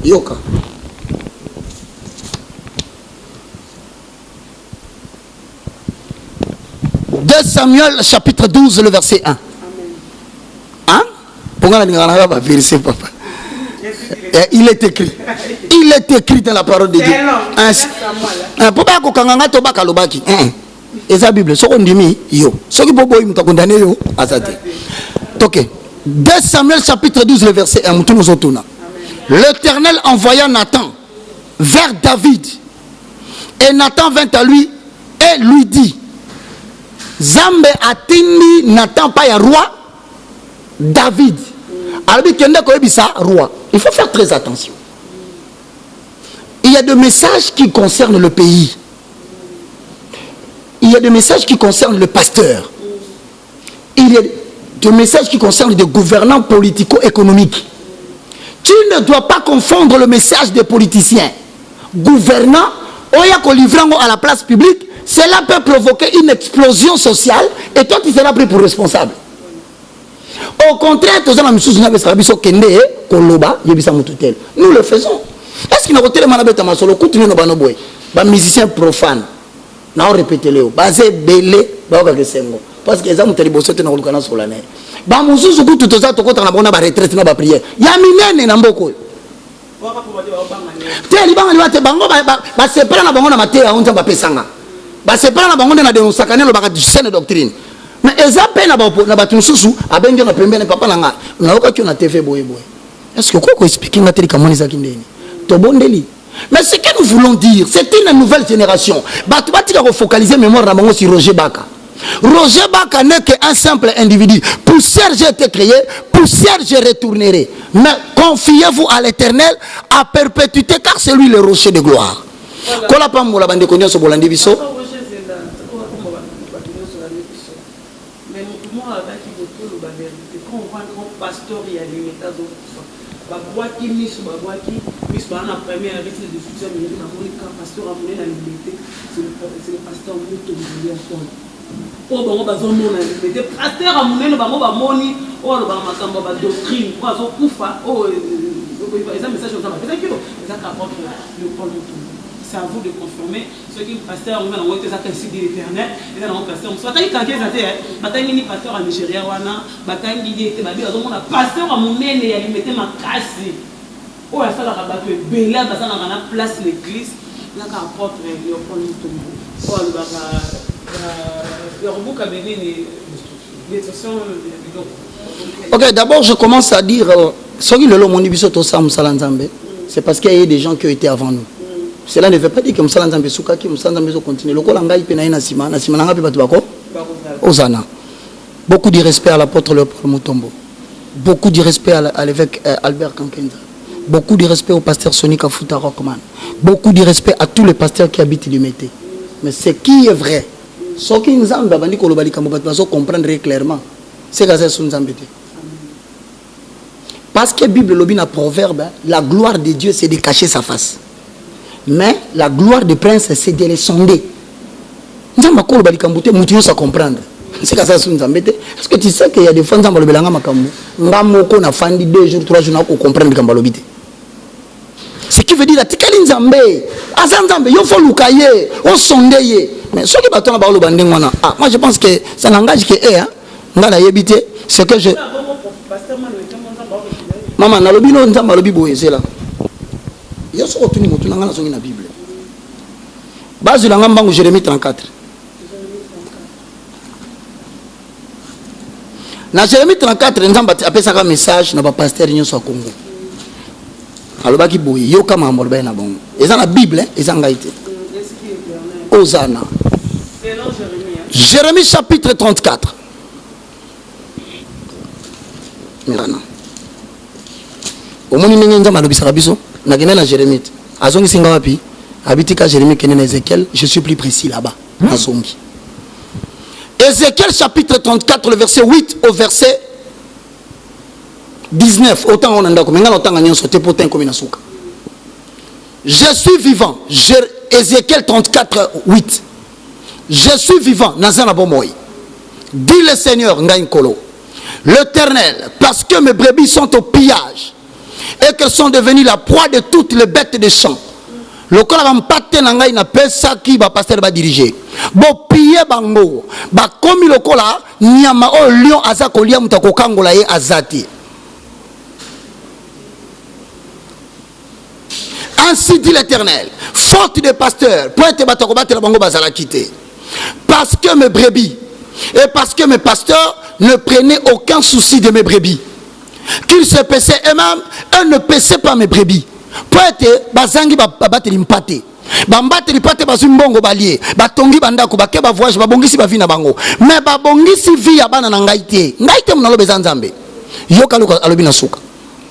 Yoka. De Samuel chapitre 12 le verset 1. Hein? Pourquoi on vérifier, papa? Il est écrit. Il est écrit dans la parole de Dieu. Pourquoi kokanganga to baka lobaki? Eza Bible. So ondimi yo. So ki bobo imuta condamné yo azate. OK. 2 Samuel chapitre 12 le verset 1. L'Éternel envoya Nathan vers David. Et Nathan vint à lui et lui dit: Zambe atindi Nathan pa ya roi David. Roi. Il faut faire très attention. Il y a des messages qui concernent le pays. Il y a des messages qui concernent le pasteur. Il y a des messages qui concernent des gouvernants politico-économiques. Tu ne dois pas confondre le message des politiciens. Gouvernants, à la place publique, cela peut provoquer une explosion sociale et toi tu seras pris pour responsable. Au contraire, nous le faisons. Est-ce qu'il y a des musiciens profanes? Nous répétons, basé belé, parce que les gens ont été bossés dans le canal sur l'année. Bamususu kutu toza tokota na bona ba retraite na ba prière. Ya minene na mboko. Te libanga libate bango ba separa na bango na mateya onza ba pesanga. Ba separa na bango na dénonçakane lo ba saine doctrine. Mais ezape na ba tunsusu abenge na pembene papa nanga. Na oka na TV boye boye. Est-ce que quoi expliquer na télé comment les akindeni? To bondeli. Mais ce que nous voulons dire, c'est une nouvelle génération. Batu batika ko focaliser mémoire na bango sur Roger Baka. Roger Baka n'est qu'un simple individu. Poussière j'ai été créé, poussière je retournerai. Mais confiez-vous à l'Éternel à perpétuité, car c'est lui le rocher de gloire. oh bango bazomona limité pasteur a monene bango bamoni oh le makambo ba doctrine ko azokufa oh ça message on ça va peut-être que ça apporte le Paul Mutombo. C'est à vous de confirmer ce que le pasteur on a envoyé ça ici de l'Éternel et dans le pasteur soit il kanke ça te batangi ni pasteur en Nigeria wana batangi di te babi bazomona pasteur a monene ya limité makasi oh ça la rabattu bela bazana na place l'église là qu'apporte le Paul Mutombo oh le baba ok, d'abord je commence à dire c'est parce qu'il y a des gens qui ont été avant nous. Cela ne veut pas dire que Moussa Nzambe Soukaki, Moussa Nzambe continue. Le Kolangaï Penaï Nasima, Nasima Nangapi Batubako, Osana. Beaucoup de respect à l'apôtre Léopold Mutombo. Beaucoup de respect à l'évêque Albert Kankenza. Beaucoup de respect au pasteur Sonika Fouta Rockman. Beaucoup de respect à tous les pasteurs qui habitent l'Humété. Mais ce qui est vrai, ce qui nous a comprendre clairement, c'est que c'est ce parce que la Bible lobby un proverbe, la gloire de Dieu c'est de cacher sa face. Mais la gloire des princes c'est de les sonder. Nous avons comprendre. C'est que ça est-ce que tu sais qu'il y a des fois dans le belanga makambo, ngamoko na fandi 2 jours 3 jours pour comprendre kambalobité. Ce qui veut dire la tikali nzambe, azanzambe yo faut lukaye, on sondeye. Mais ce qui baton na ba lo bandengwana. Ah, moi je pense que ça n'engage que hein. Ngana yebité, c'est que je Maman na lobi no nzamba lobi boye c'est là. Yo so tuni motu na ngana songi na Bible. Bazu la ngambangu Jérémie 34. Na Jérémie 34 nzamba apesa ka message na ba pasteur nyonso a Congo. Alobaki boye yo kama amorba na bongo. Eza na Bible, eza ngaite. Osana. Jérémie chapitre 34. Mirana. Omoni ndenge nzamba alobisaka biso na kena na Jérémie. Azongi singa wapi? Habitika Jérémie kene na Ézéchiel, je suis plus précis là-bas. Azongi. Ézéchiel chapitre 34, le verset 8 au verset 19. Autant on a je suis vivant. Ézéchiel 34, 8. Je suis vivant. Dit le Seigneur, l'Éternel, parce que mes brebis sont au pillage et qu'elles sont devenues la proie de toutes les bêtes des champs. Le corps va m'pater nangai na pesa qui va pasteur va diriger. Bo piller bango. Ba komi le kola nyama o lion aza kolia mutako kangola ye azati. Ainsi dit l'Éternel, faute des pasteurs, pour être batako battre la bango bazala quitter. Parce que mes brebis et parce que mes pasteurs ne prenaient aucun souci de mes brebis. Qu'ils se paissaient eux-mêmes, eux ne paissaient pas mes brebis. Poete bazangi babateli mpate bambateli pate bazimbongo balie batongi bandako bake ba voyage babongisi ba vie na bango mais babongisi vie ya bana na ngaite mnalo bezanzambe yoka luka alobi na suka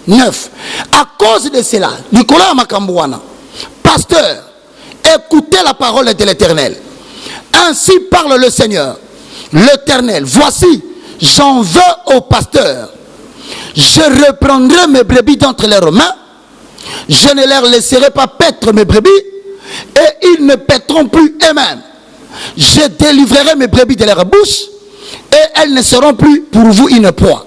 9 à cause de cela Nicolas Makambouana pasteur écoutez la parole de l'Éternel ainsi parle le Seigneur l'Éternel voici j'en veux au pasteur je reprendrai mes brebis d'entre leurs mains. Je ne leur laisserai pas paître mes brebis et ils ne paîtront plus eux-mêmes. Je délivrerai mes brebis de leur bouche et elles ne seront plus pour vous une proie.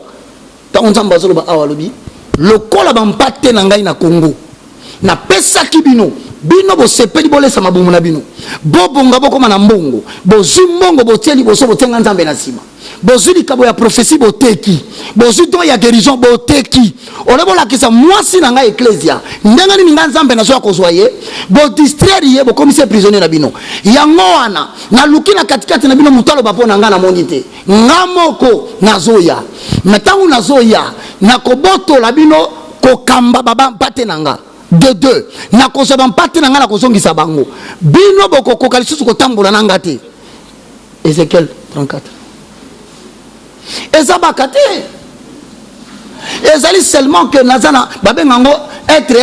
Le kola bampate nangai na Congo. Na pesa kibino. Bino bo sepeli bole sama bomu na bino. Bo bonga boko mana mbongo. Bo zumbongo bo tieli bo so bo tenga nzambe na sima. Bozuli kabo ya prophétie boteki bozuto ya guérison boteki olebola kisa mwasi na nga ecclesia ndanga ni nga nzambe na zo akozwaye bo distraire ye bo commissaire prisonnier na bino yango wana na lukina katikati na bino mutalo bapo na nga na monite ngamoko nazoya metangu nazoya na koboto la bino kokamba baba mpate nanga de deux na kosoba mpate nanga na kozongisa bango bino boko kokalisusu kotambola nanga te Ézéchiel 34. Ezabakate. Ezali seulement que Nazana babengango être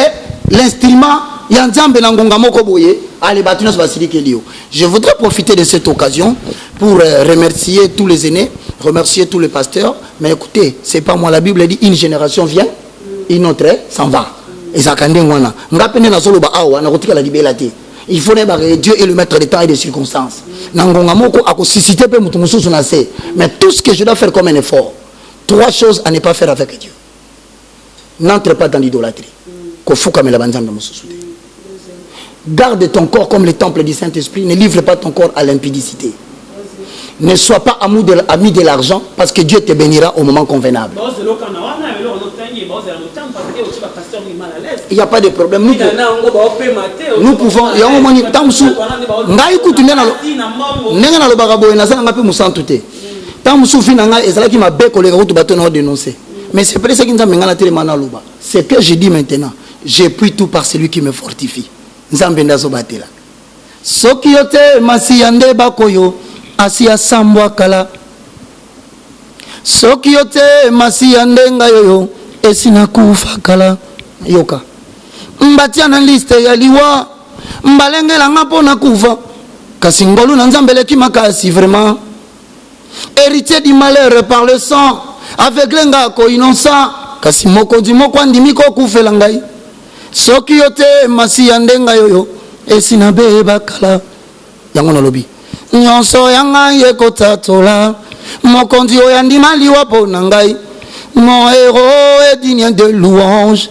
l'instrument yanzambe na ngonga moko boye ale batunos basili kelio. Je voudrais profiter de cette occasion pour remercier tous les aînés, remercier tous les pasteurs, mais écoutez, c'est pas moi, la Bible dit une génération vient, une autre s'en va. Ezakande ngwana. Ngapene na solo ba awa na kotika la libelate. Il faut que Dieu est le maître des temps et des circonstances. Mais tout ce que je dois faire comme un effort, 3 choses à ne pas faire avec Dieu. N'entre pas dans l'idolâtrie. Garde ton corps comme le temple du Saint-Esprit. Ne livre pas ton corps à l'impudicité. Ne sois pas ami de l'argent parce que Dieu te bénira au moment convenable. Il n'y a pas de problème. Nous pouvons. Mais c'est pour ça que c'est que je dis maintenant. J'ai pris tout par celui qui me fortifie. Sokiote masiyande bakoyo asia sambwa kala. Sokiote masiyande ngayoyo esina kufa kala. Yoka. Mbatia na liste ya liwa. Mbalengela ngapo na kufa. Kasi ngolu na nzambele kimakasi vraiment. Héritier du malheur par le sang. Avec lenga ko innocent. Kasi moko di moko andimi ko kufela ngai. Sokiote masiyande ngayoyo esina beba kala. Yangono lobi. Nyonso yanga yekotatola. Mokondi oyandima liwa po nangai. Mon héros est digne de louange.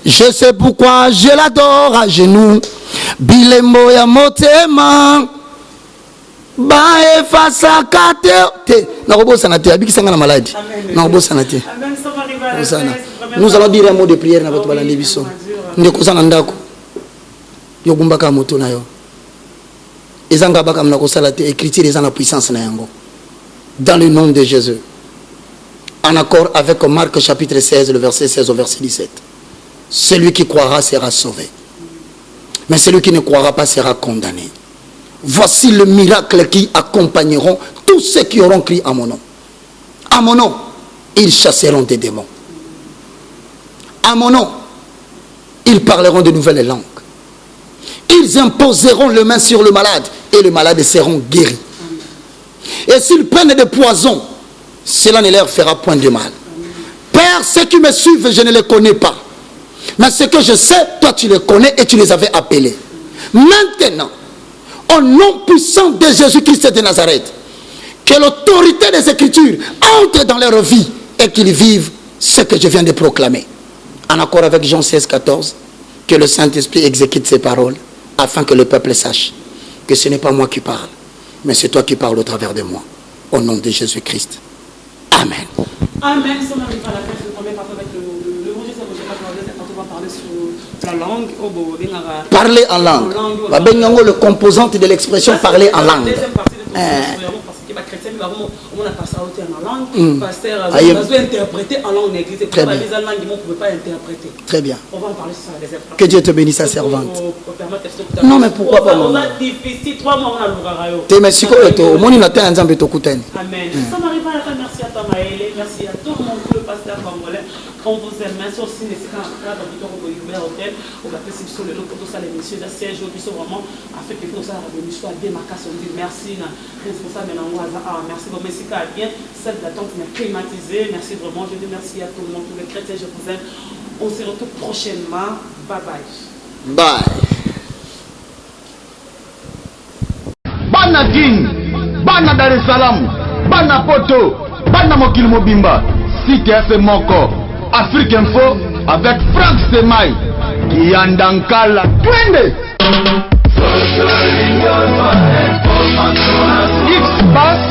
Je sais pourquoi je l'adore à genoux. Bilembo ya motema. Bae fasa kate. Narobo sanate. Abiki sanga na maladie. Narobo sanate. Nous allons dire un mot de prière na votre balandi biso. Ndeko sana ndako. Yogumbaka moto na yo. Ezanga baka mna ko salate écriture ezanga la puissance na yango. Dans le nom de Jésus. En accord avec Marc chapitre 16, le verset 16 au verset 17. Celui qui croira sera sauvé. Mais celui qui ne croira pas sera condamné. Voici le miracle qui accompagneront tous ceux qui auront crié à mon nom. À mon nom, ils chasseront des démons. À mon nom, ils parleront de nouvelles langues. Ils imposeront les mains sur le malade et les malades seront guéris. Et s'ils prennent des poisons, cela ne leur fera point de mal. Père, ceux qui me suivent, je ne les connais pas. Mais ce que je sais, toi tu les connais et tu les avais appelés. Maintenant, au nom puissant de Jésus-Christ de Nazareth, que l'autorité des Écritures entre dans leur vie et qu'ils vivent ce que je viens de proclamer. En accord avec Jean 16, 14, que le Saint-Esprit exécute ses paroles afin que le peuple sache que ce n'est pas moi qui parle, mais c'est toi qui parles au travers de moi. Au nom de Jésus-Christ. Amen. Amen. Si on n'arrive pas à la fin, je promets pas avec le mot Jésus, on va parler sur la langue. Parler en langue. Le composante de l'expression parler en langue. Deuxième partie de parce que les chrétiens, on a passé en langue. Pasteur, on a interprété en langue église. Très bien. Les langues, on ne pouvait pas interpréter. Très bien. On va en parler sur la deuxième partie. Que Dieu te bénisse, sa servante. Non, mais pourquoi pas, maman? Difficile, 3 mois, on a l'ouragan. T'es merci quoi, toi? Mon inaté un zambé to kuten. Amen. Ça m'arrive à la fin. Merci à Tamaël. Merci à tout le monde, le pasteur congolais. On vous aime. Merci aussi, les séquences dans le hôtel. On va faire sur le lot pour tout ça, les messieurs. Siège, ils sont vraiment affectés pour ça. On a démarcation. On dit merci. Responsable maintenant. Merci pour mes séquences. Bien, celle d'attente m'a climatisé. Merci vraiment. Je dis merci à tout le monde, tous les chrétiens. Je vous aime. On se retrouve prochainement. Bye bye. Bye. Bana King, Bana Dar es Salaam, Bana Poto, Bana Mokil Mobimba, CTF Moko, Afrique Info avec Franck Semaï, Yandankala, Twende. X-Bass.